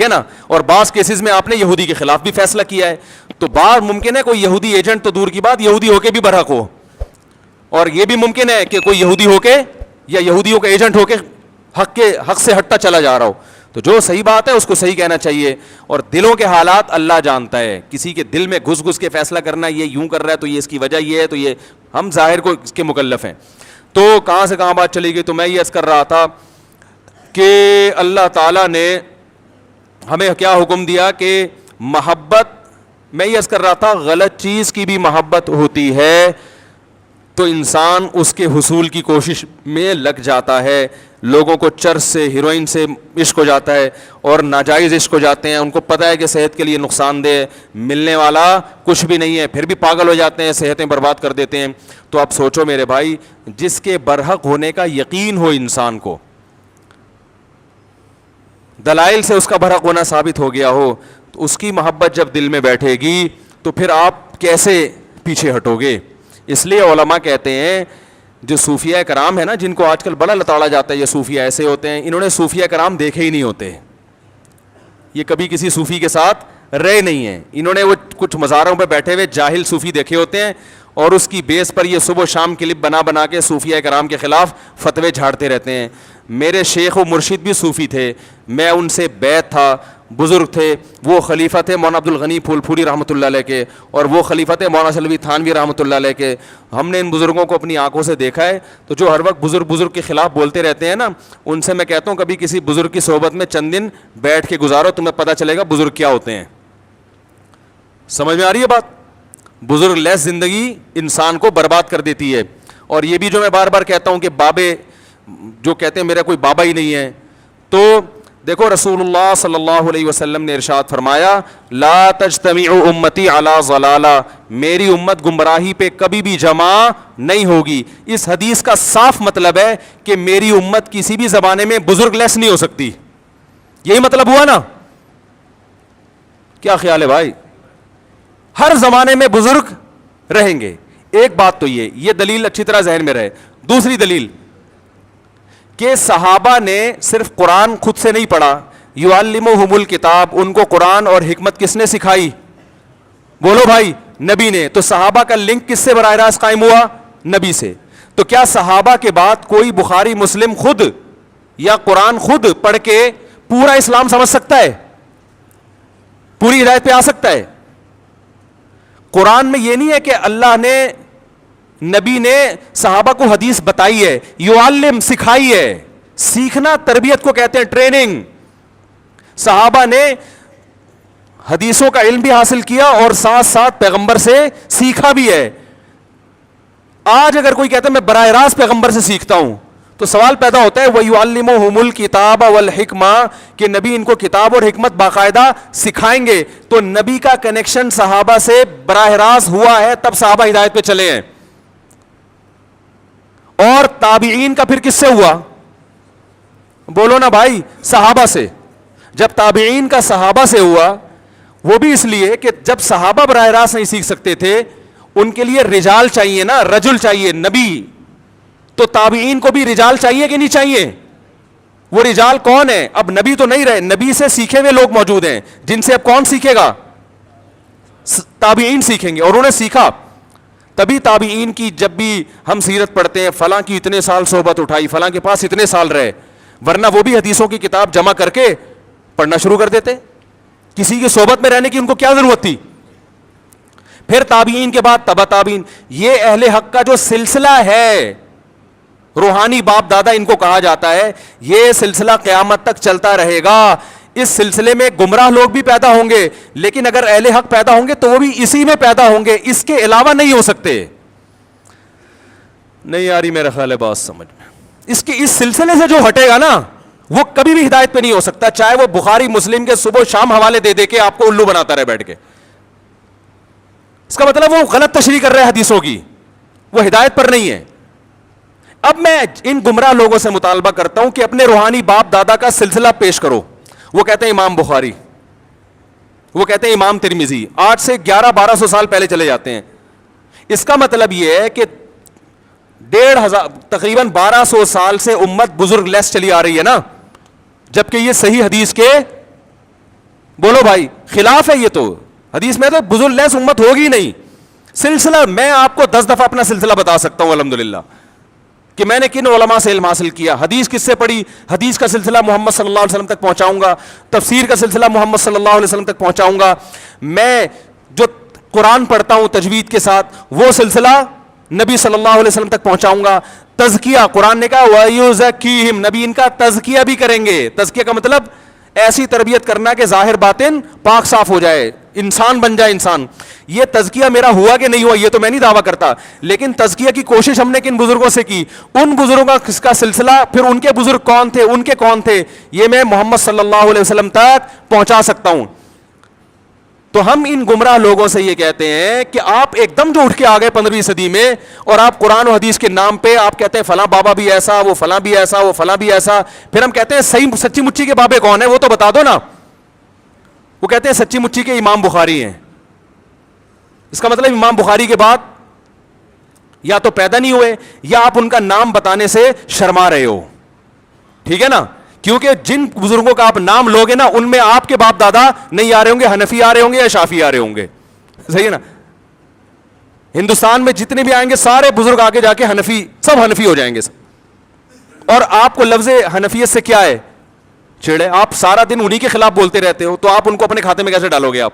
ہے نا, اور بعض کیسز میں آپ نے یہودی کے خلاف بھی فیصلہ کیا ہے. تو بعض ممکن ہے کوئی یہودی ایجنٹ تو دور کی بات, یہودی ہو کے بھی برحق ہو, اور یہ بھی ممکن ہے کہ کوئی یہودی ہو کے یا یہودیوں کا ایجنٹ ہو کے حق سے ہٹتا چلا جا رہا ہو. تو جو صحیح بات ہے اس کو صحیح کہنا چاہیے, اور دلوں کے حالات اللہ جانتا ہے. کسی کے دل میں گھس کے فیصلہ کرنا, یہ یوں کر رہا ہے تو یہ اس کی وجہ یہ ہے, تو یہ ہم ظاہر کو اس کے مکلف ہیں. تو کہاں سے کہاں بات چلی گئی. تو میں یہ عرض کر رہا تھا کہ اللہ تعالیٰ نے ہمیں کیا حکم دیا کہ محبت, میں یہ عرض کر رہا تھا غلط چیز کی بھی محبت ہوتی ہے, تو انسان اس کے حصول کی کوشش میں لگ جاتا ہے. لوگوں کو چرس سے ہیروئن سے عشق ہو جاتا ہے اور ناجائز عشق ہو جاتے ہیں, ان کو پتہ ہے کہ صحت کے لیے نقصان دہ ہے, ملنے والا کچھ بھی نہیں ہے, پھر بھی پاگل ہو جاتے ہیں, صحتیں برباد کر دیتے ہیں. تو اب سوچو میرے بھائی, جس کے برحق ہونے کا یقین ہو انسان کو, دلائل سے اس کا برحق ہونا ثابت ہو گیا ہو, تو اس کی محبت جب دل میں بیٹھے گی تو پھر آپ کیسے پیچھے ہٹو گے. اس لیے علماء کہتے ہیں جو صوفیہ کرام ہے نا, جن کو آج کل بڑا لتاڑا جاتا ہے یہ صوفیہ ایسے ہوتے ہیں, انہوں نے صوفیہ کرام دیکھے ہی نہیں ہوتے, یہ کبھی کسی صوفی کے ساتھ رہے نہیں ہیں. انہوں نے وہ کچھ مزاروں پہ بیٹھے ہوئے جاہل صوفی دیکھے ہوتے ہیں اور اس کی بیس پر یہ صبح و شام کلپ بنا بنا کے صوفیہ کرام کے خلاف فتوے جھاڑتے رہتے ہیں. میرے شیخ و مرشد بھی صوفی تھے, میں ان سے بیعت تھا, بزرگ تھے, وہ خلیفہ تھے مولانا عبد الغنی پھول پھوری رحمۃ اللہ علیہ کے, اور وہ خلیفہ تھے مولانا سلوی تھانوی رحمۃ اللہ علیہ کے. ہم نے ان بزرگوں کو اپنی آنکھوں سے دیکھا ہے. تو جو ہر وقت بزرگ کے خلاف بولتے رہتے ہیں نا, ان سے میں کہتا ہوں کبھی کسی بزرگ کی صحبت میں چند دن بیٹھ کے گزارو, تمہیں پتہ چلے گا بزرگ کیا ہوتے ہیں. سمجھ میں آ رہی ہے بات؟ بزرگ لیس زندگی انسان کو برباد کر دیتی ہے. اور یہ بھی جو میں بار بار کہتا ہوں کہ بابے جو کہتے ہیں میرا کوئی بابا ہی نہیں ہے, تو دیکھو رسول اللہ صلی اللہ علیہ وسلم نے ارشاد فرمایا لا تجتمع امتی علی ضلالہ, میری امت گمراہی پہ کبھی بھی جمع نہیں ہوگی. اس حدیث کا صاف مطلب ہے کہ میری امت کسی بھی زمانے میں بزرگ لیس نہیں ہو سکتی. یہی مطلب ہوا نا؟ کیا خیال ہے بھائی؟ ہر زمانے میں بزرگ رہیں گے. ایک بات تو یہ دلیل اچھی طرح ذہن میں رہے. دوسری دلیل کہ صحابہ نے صرف قرآن خود سے نہیں پڑھا, یعلمہم الکتاب, ان کو قرآن اور حکمت کس نے سکھائی؟ بولو بھائی, نبی نے. تو صحابہ کا لنک کس سے براہ راست قائم ہوا؟ نبی سے. تو کیا صحابہ کے بعد کوئی بخاری مسلم خود یا قرآن خود پڑھ کے پورا اسلام سمجھ سکتا ہے, پوری ہدایت پہ آ سکتا ہے؟ قرآن میں یہ نہیں ہے کہ اللہ نے, نبی نے صحابہ کو حدیث بتائی ہے, یعلم سکھائی ہے. سیکھنا تربیت کو کہتے ہیں, ٹریننگ. صحابہ نے حدیثوں کا علم بھی حاصل کیا اور ساتھ ساتھ پیغمبر سے سیکھا بھی ہے. آج اگر کوئی کہتا ہے میں براہ راست پیغمبر سے سیکھتا ہوں, تو سوال پیدا ہوتا ہے وَيُعَلِّمُهُمُ الْكِتَابَ وَالْحِكْمَةَ, کہ نبی ان کو کتاب اور حکمت باقاعدہ سکھائیں گے. تو نبی کا کنیکشن صحابہ سے براہ راست ہوا ہے, تب صحابہ ہدایت پہ چلے ہیں. اور تابعین کا پھر کس سے ہوا؟ بولو نا بھائی, صحابہ سے. جب تابعین کا صحابہ سے ہوا, وہ بھی اس لیے کہ جب صحابہ براہ راست نہیں سیکھ سکتے تھے, ان کے لیے رجال چاہیے نا, رجل چاہیے, نبی. تو تابعین کو بھی رجال چاہیے کہ نہیں چاہیے؟ وہ رجال کون ہے؟ اب نبی تو نہیں رہے, نبی سے سیکھے ہوئے لوگ موجود ہیں, جن سے اب کون سیکھے گا؟ تابعین سیکھیں گے. اور انہوں نے سیکھا. تبھی تابعین کی جب بھی ہم سیرت پڑھتے ہیں, فلاں کی اتنے سال صحبت اٹھائی, فلاں کے پاس اتنے سال رہے, ورنہ وہ بھی حدیثوں کی کتاب جمع کر کے پڑھنا شروع کر دیتے. کسی کی صحبت میں رہنے کی ان کو کیا ضرورت تھی؟ پھر تابعین کے بعد تبع تابعین. یہ اہل حق کا جو سلسلہ ہے, روحانی باپ دادا ان کو کہا جاتا ہے, یہ سلسلہ قیامت تک چلتا رہے گا. اس سلسلے میں گمراہ لوگ بھی پیدا ہوں گے, لیکن اگر اہل حق پیدا ہوں گے تو وہ بھی اسی میں پیدا ہوں گے, اس کے علاوہ نہیں ہو سکتے. نہیں آ رہی میرا خیال ہے بات سمجھ میں؟ اس سلسلے سے جو ہٹے گا نا, وہ کبھی بھی ہدایت پہ نہیں ہو سکتا, چاہے وہ بخاری مسلم کے صبح شام حوالے دے دے کے آپ کو الو بناتا رہے بیٹھ کے. اس کا مطلب وہ غلط تشریح کر رہے ہیں حدیثوں کی, وہ ہدایت پر نہیں ہے. اب میں ان گمراہ لوگوں سے مطالبہ کرتا ہوں کہ اپنے روحانی باپ دادا کا سلسلہ پیش کرو. وہ کہتے ہیں امام بخاری, وہ کہتے ہیں امام ترمذی, آج سے 1100-1200 سال پہلے چلے جاتے ہیں. اس کا مطلب یہ ہے کہ 1500 تقریباً 1200 سال سے امت بزرگ لیس چلی آ رہی ہے نا, جبکہ یہ صحیح حدیث کے, بولو بھائی, خلاف ہے. یہ تو حدیث میں تو بزرگ لیس امت ہوگی نہیں. سلسلہ میں آپ کو 10 دفعہ اپنا سلسلہ بتا سکتا ہوں الحمدللہ, کہ میں نے کن علماء سے علم حاصل کیا, حدیث کس سے پڑھی, حدیث کا سلسلہ محمد صلی اللہ علیہ وسلم تک پہنچاؤں گا, تفسیر کا سلسلہ محمد صلی اللہ علیہ وسلم تک پہنچاؤں گا. میں جو قرآن پڑھتا ہوں تجوید کے ساتھ, وہ سلسلہ نبی صلی اللہ علیہ وسلم تک پہنچاؤں گا. تزکیہ, قرآن نے کہا وَيُزَكِّيهِمْ, نبی ان کا تزکیہ بھی کریں گے. تزکیہ کا مطلب ایسی تربیت کرنا کہ ظاہر باطن پاک صاف ہو جائے, انسان بن جائے انسان. یہ تزکیہ میرا ہوا کہ نہیں ہوا یہ تو میں نہیں دعویٰ کرتا, لیکن تزکیہ کی کوشش ہم نے کن بزرگوں سے کی, ان بزرگوں کا سلسلہ, پھر ان کے بزرگ کون تھے, ان کے کون تھے, یہ میں محمد صلی اللہ علیہ وسلم تک پہنچا سکتا ہوں. تو ہم ان گمراہ لوگوں سے یہ کہتے ہیں کہ آپ ایک دم جو اٹھ کے آ گئے 15ویں صدی میں, اور آپ قرآن و حدیث کے نام پہ آپ کہتے ہیں فلاں بابا بھی ایسا, وہ فلاں بھی ایسا, وہ فلاں بھی ایسا. پھر ہم کہتے ہیں صحیح سچی مچی کے بابے کون ہیں وہ تو بتا دو نا. وہ کہتے ہیں سچی مچی کے امام بخاری ہیں. اس کا مطلب امام بخاری کے بعد یا تو پیدا نہیں ہوئے یا آپ ان کا نام بتانے سے شرما رہے ہو. ٹھیک ہے نا, کیونکہ جن بزرگوں کا آپ نام لوگے نا ان میں آپ کے باپ دادا نہیں آ رہے ہوں گے, حنفی آ رہے ہوں گے یا شافی آ رہے ہوں گے. صحیح ہے نا. ہندوستان میں جتنے بھی آئیں گے سارے بزرگ آگے جا کے حنفی, سب حنفی ہو جائیں گے. اور آپ کو لفظ حنفیت سے کیا ہے چھیڑے, آپ سارا دن انہی کے خلاف بولتے رہتے ہو, تو آپ ان کو اپنے کھاتے میں کیسے ڈالو گے آپ.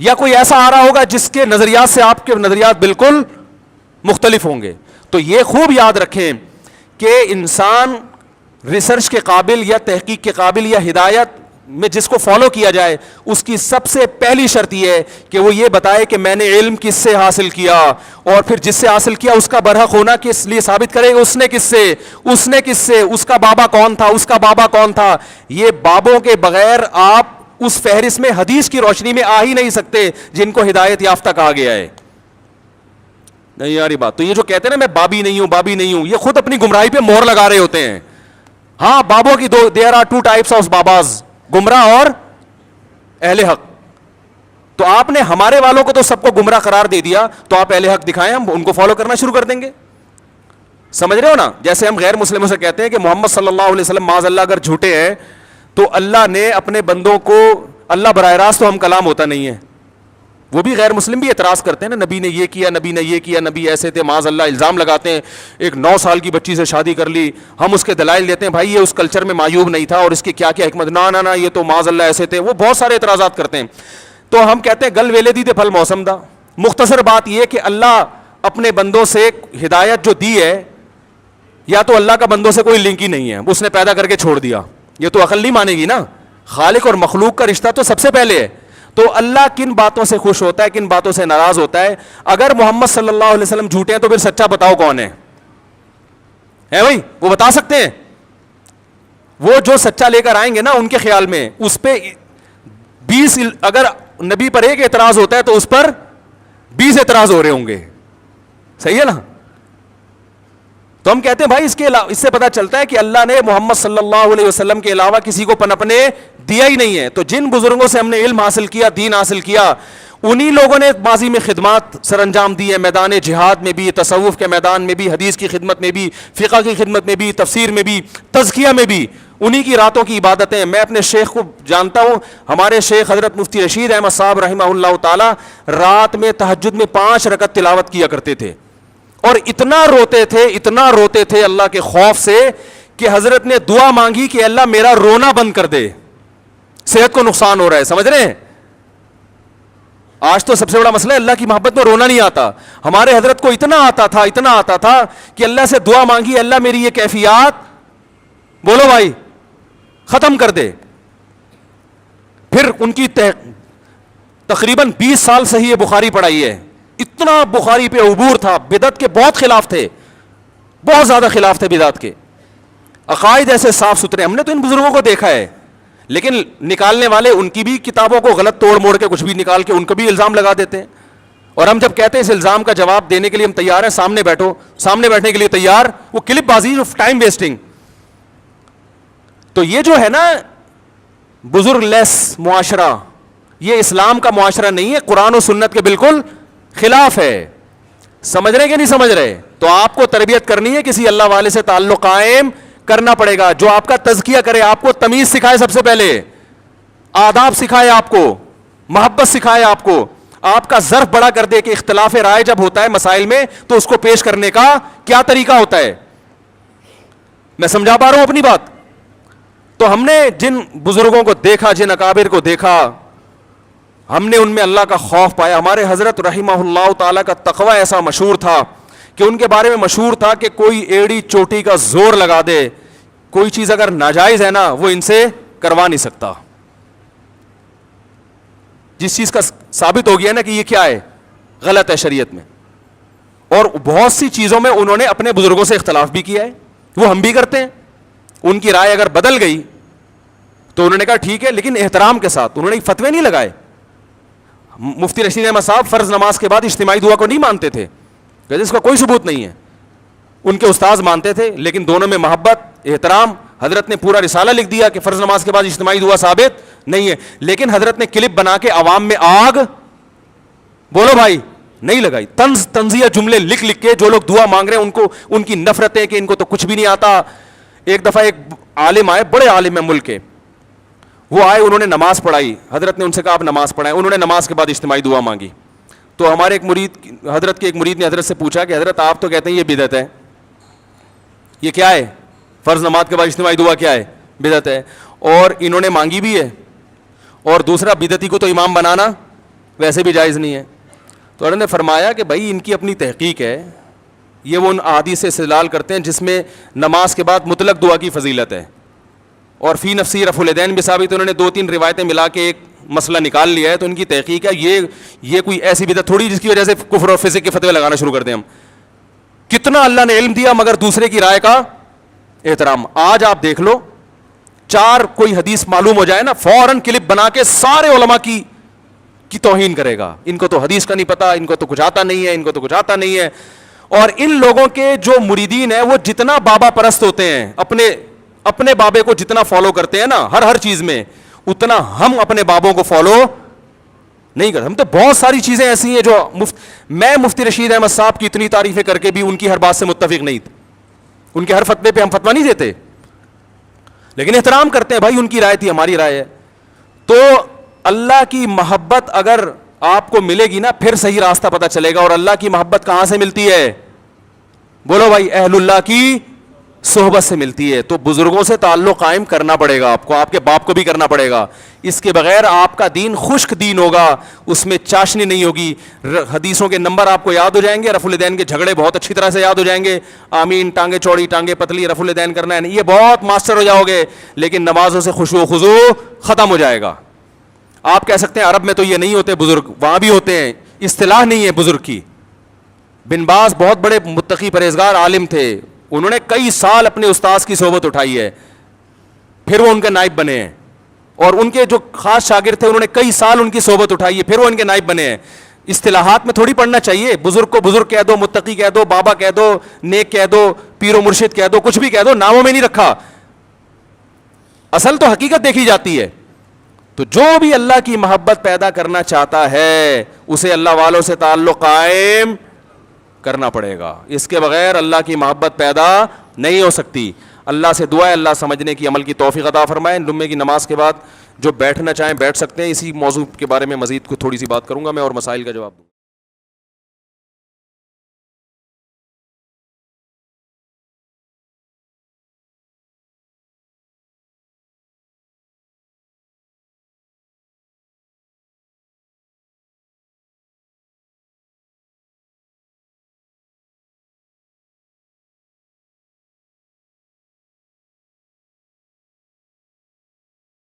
یا کوئی ایسا آ رہا ہوگا جس کے نظریات سے آپ کے نظریات بالکل مختلف ہوں گے. تو یہ خوب یاد رکھیں کہ انسان ریسرچ کے قابل یا تحقیق کے قابل یا ہدایت میں جس کو فالو کیا جائے, اس کی سب سے پہلی شرط یہ ہے کہ وہ یہ بتائے کہ میں نے علم کس سے حاصل کیا, اور پھر جس سے حاصل کیا اس کا برحق ہونا کس لیے ثابت کرے اس نے کس سے, اس کا بابا کون تھا, اس کا بابا کون تھا. یہ بابوں کے بغیر آپ اس فہرست میں حدیث کی روشنی میں آ ہی نہیں سکتے جن کو ہدایت یافتہ کہا گیا ہے. نہیں یاری بات. تو یہ جو کہتے ہیں نا میں بابی نہیں ہوں, یہ خود اپنی گمراہی پہ مہر لگا رہے ہوتے ہیں. ہاں, بابوں کی there are two types of باباز, گمراہ اور اہل حق. تو آپ نے ہمارے والوں کو تو سب کو گمراہ قرار دے دیا, تو آپ اہل حق دکھائیں, ہم ان کو فالو کرنا شروع کر دیں گے. سمجھ رہے ہو نا. جیسے ہم غیر مسلموں سے کہتے ہیں کہ محمد صلی اللہ علیہ وسلم معاذ اللہ اگر جھوٹے ہیں, تو اللہ نے اپنے بندوں کو, اللہ براہ راست تو ہم کلام ہوتا نہیں ہے. وہ بھی غیر مسلم بھی اعتراض کرتے ہیں نا, نبی نے یہ کیا, نبی نے یہ کیا, نبی ایسے تھے, معاذ اللہ الزام لگاتے ہیں. ایک 9 سال کی بچی سے شادی کر لی, ہم اس کے دلائل دیتے ہیں بھائی یہ اس کلچر میں معیوب نہیں تھا اور اس کی کیا کیا حکمت, نہ یہ تو معاذ اللہ ایسے تھے. وہ بہت سارے اعتراضات کرتے ہیں. تو ہم کہتے ہیں گل ویلے دی تے پھل موسم دا. مختصر بات یہ کہ اللہ اپنے بندوں سے ہدایت جو دی ہے, یا تو اللہ کا بندوں سے کوئی لنک ہی نہیں ہے, اس نے پیدا کر کے چھوڑ دیا. یہ تو عقل نہیں مانے گی نا. خالق اور مخلوق کا رشتہ تو سب سے پہلے ہے. تو اللہ کن باتوں سے خوش ہوتا ہے, کن باتوں سے ناراض ہوتا ہے. اگر محمد صلی اللہ علیہ وسلم جھوٹے ہیں تو پھر سچا بتاؤ کون ہے بھائی, وہ بتا سکتے ہیں. وہ جو سچا لے کر آئیں گے نا ان کے خیال میں, اس پہ 20, اگر نبی پر ایک اعتراض ہوتا ہے تو اس پر 20 اعتراض ہو رہے ہوں گے. صحیح ہے نا. تو ہم کہتے ہیں بھائی اس سے پتہ چلتا ہے کہ اللہ نے محمد صلی اللہ علیہ وسلم کے علاوہ کسی کو پنپنے دیا ہی نہیں ہے. تو جن بزرگوں سے ہم نے علم حاصل کیا, دین حاصل کیا, انہی لوگوں نے ماضی میں خدمات سر انجام دی ہے, میدان جہاد میں بھی, تصوف کے میدان میں بھی, حدیث کی خدمت میں بھی, فقہ کی خدمت میں بھی, تفسیر میں بھی, تزکیہ میں بھی. انہی کی راتوں کی عبادتیں. میں اپنے شیخ کو جانتا ہوں, ہمارے شیخ حضرت مفتی رشید احمد صاحب رحمہ اللہ تعالی رات میں تہجد میں 5 رکعت تلاوت کیا کرتے تھے, اور اتنا روتے تھے اللہ کے خوف سے کہ حضرت نے دعا مانگی کہ اللہ میرا رونا بند کر دے, صحت کو نقصان ہو رہا ہے. سمجھ رہے ہیں. آج تو سب سے بڑا مسئلہ ہے اللہ کی محبت میں رونا نہیں آتا. ہمارے حضرت کو اتنا آتا تھا کہ اللہ سے دعا مانگی, اللہ میری یہ کیفیات بولو بھائی ختم کر دے. پھر ان کی تقریباً 20 سال صحیح بخاری پڑھائی ہے. اتنا بخاری پہ عبور تھا. بدعت کے بہت خلاف تھے, بہت زیادہ خلاف تھے بدعت کے. عقائد ایسے صاف ستھرے. ہم نے تو ان بزرگوں کو دیکھا ہے, لیکن نکالنے والے ان کی بھی کتابوں کو غلط توڑ موڑ کے کچھ بھی نکال کے ان کو بھی الزام لگا دیتے ہیں. اور ہم جب کہتے ہیں اس الزام کا جواب دینے کے لیے ہم تیار ہیں, سامنے بیٹھو, سامنے بیٹھنے کے لیے تیار, وہ کلپ بازی, ٹائم ویسٹنگ. تو یہ جو ہے نا بزرگ لیس معاشرہ, یہ اسلام کا معاشرہ نہیں ہے, قرآن و سنت کے بالکل خلاف ہے. سمجھ رہے کہ نہیں سمجھ رہے. تو آپ کو تربیت کرنی ہے, کسی اللہ والے سے تعلق قائم کرنا پڑے گا, جو آپ کا تزکیہ کرے, آپ کو تمیز سکھائے, سب سے پہلے آداب سکھائے, آپ کو محبت سکھائے, آپ کا ظرف بڑا کر دے کہ اختلاف رائے جب ہوتا ہے مسائل میں تو اس کو پیش کرنے کا کیا طریقہ ہوتا ہے. میں سمجھا پا رہا ہوں اپنی بات. تو ہم نے جن بزرگوں کو دیکھا, جن اکابر کو دیکھا, ہم نے ان میں اللہ کا خوف پایا. ہمارے حضرت رحمہ اللہ تعالیٰ کا تقوی ایسا مشہور تھا کہ ان کے بارے میں مشہور تھا کہ کوئی ایڑی چوٹی کا زور لگا دے, کوئی چیز اگر ناجائز ہے نا وہ ان سے کروا نہیں سکتا. جس چیز کا ثابت ہو گیا نا کہ یہ کیا ہے, غلط ہے شریعت میں. اور بہت سی چیزوں میں انہوں نے اپنے بزرگوں سے اختلاف بھی کیا ہے, وہ ہم بھی کرتے ہیں. ان کی رائے اگر بدل گئی تو انہوں نے کہا ٹھیک ہے, لیکن احترام کے ساتھ. انہوں نے فتوے نہیں لگائے. مفتی رشید احمد صاحب فرض نماز کے بعد اجتماعی دعا کو نہیں مانتے تھے, کہ اس کا کوئی ثبوت نہیں ہے. ان کے استاذ مانتے تھے, لیکن دونوں میں محبت, احترام. حضرت نے پورا رسالہ لکھ دیا کہ فرض نماز کے بعد اجتماعی دعا ثابت نہیں ہے, لیکن حضرت نے کلپ بنا کے عوام میں آگ, بولو بھائی, نہیں لگائی. تنزیہ جملے لکھ لکھ کے جو لوگ دعا مانگ رہے ہیں ان کو, ان کی نفرتیں کہ ان کو تو کچھ بھی نہیں آتا. ایک دفعہ ایک عالم آئے, بڑے عالم ہیں ملک کے, وہ آئے, انہوں نے نماز پڑھائی. حضرت نے ان سے کہا آپ نماز پڑھائیں. انہوں نے نماز کے بعد اجتماعی دعا مانگی. تو ہمارے ایک مرید, حضرت کے ایک مرید نے حضرت سے پوچھا کہ حضرت آپ تو کہتے ہیں یہ بدعت ہے, یہ کیا ہے, فرض نماز کے بعد اجتماعی دعا کیا ہے, بدعت ہے, اور انہوں نے مانگی بھی ہے, اور دوسرا بدعتی کو تو امام بنانا ویسے بھی جائز نہیں ہے. تو انہوں نے فرمایا کہ بھائی ان کی اپنی تحقیق ہے, یہ وہ ان احادیث سے استدلال کرتے ہیں جس میں نماز کے بعد مطلق دعا کی فضیلت ہے, اور فی نفسی رفع الیدین بھی ثابت. انہوں نے 2-3 روایتیں ملا کے ایک مسئلہ نکال لیا ہے. تو ان کی تحقیق ہے, یہ کوئی ایسی بدعت تھوڑی جس کی وجہ سے کفر اور فسق کے فتوے لگانا شروع کر دیں ہم. کتنا اللہ نے علم دیا مگر دوسرے کی رائے کا احترام. آج آپ دیکھ لو, 4 کوئی حدیث معلوم ہو جائے نا, فوراً کلپ بنا کے سارے علماء کی توہین کرے گا. ان کو تو حدیث کا نہیں پتا, ان کو تو کچھ آتا نہیں ہے, ان کو تو کچھ آتا نہیں ہے. اور ان لوگوں کے جو مریدین ہیں وہ جتنا بابا پرست ہوتے ہیں, اپنے بابے کو جتنا فالو کرتے ہیں نا ہر چیز میں, اتنا ہم اپنے بابوں کو فالو نہیں کرتے. ہم تو بہت ساری چیزیں ایسی ہیں جو میں مفتی رشید احمد صاحب کی اتنی تعریفیں کر کے بھی ان کی ہر بات سے متفق نہیں تھے. ان کے ہر فتوے پہ ہم فتویٰ نہیں دیتے, لیکن احترام کرتے ہیں. بھائی ان کی رائے تھی, ہماری رائے ہے. تو اللہ کی محبت اگر آپ کو ملے گی نا, پھر صحیح راستہ پتہ چلے گا. اور اللہ کی محبت کہاں سے ملتی ہے, بولو بھائی, اہل اللہ کی صحبت سے ملتی ہے. تو بزرگوں سے تعلق قائم کرنا پڑے گا آپ کو, آپ کے باپ کو بھی کرنا پڑے گا. اس کے بغیر آپ کا دین خشک دین ہوگا, اس میں چاشنی نہیں ہوگی. حدیثوں کے نمبر آپ کو یاد ہو جائیں گے, رفع الیدین کے جھگڑے بہت اچھی طرح سے یاد ہو جائیں گے. آمین, ٹانگیں چوڑی ٹانگیں پتلی, رفع الیدین کرنا ہے, یہ بہت ماسٹر ہو جاؤ گے. لیکن نمازوں سے خشوع و خضوع ختم ہو جائے گا. آپ کہہ سکتے ہیں عرب میں تو یہ نہیں ہوتے بزرگ, وہاں بھی ہوتے ہیں, اصطلاح نہیں ہے بزرگ کی. بن باز بہت بڑے متقی پرہیزگار عالم تھے, انہوں نے کئی سال اپنے استاذ کی صحبت اٹھائی ہے, پھر وہ ان کے نائب بنے ہیں. اور ان کے جو خاص شاگرد تھے انہوں نے کئی سال ان کی صحبت اٹھائی ہے, پھر وہ ان کے نائب بنے ہیں. اصطلاحات میں تھوڑی پڑھنا چاہیے. بزرگ کو بزرگ کہہ دو, متقی کہہ دو, بابا کہہ دو, نیک کہہ دو, پیر و مرشد کہہ دو, کچھ بھی کہہ دو, ناموں میں نہیں رکھا. اصل تو حقیقت دیکھی جاتی ہے. تو جو بھی اللہ کی محبت پیدا کرنا چاہتا ہے اسے اللہ والوں سے تعلق قائم کرنا پڑے گا. اس کے بغیر اللہ کی محبت پیدا نہیں ہو سکتی. اللہ سے دعا ہے اللہ سمجھنے کی, عمل کی توفیق عطا فرمائے. جمعے کی نماز کے بعد جو بیٹھنا چاہیں بیٹھ سکتے ہیں. اسی موضوع کے بارے میں مزید کو تھوڑی سی بات کروں گا میں اور مسائل کا جواب دوں.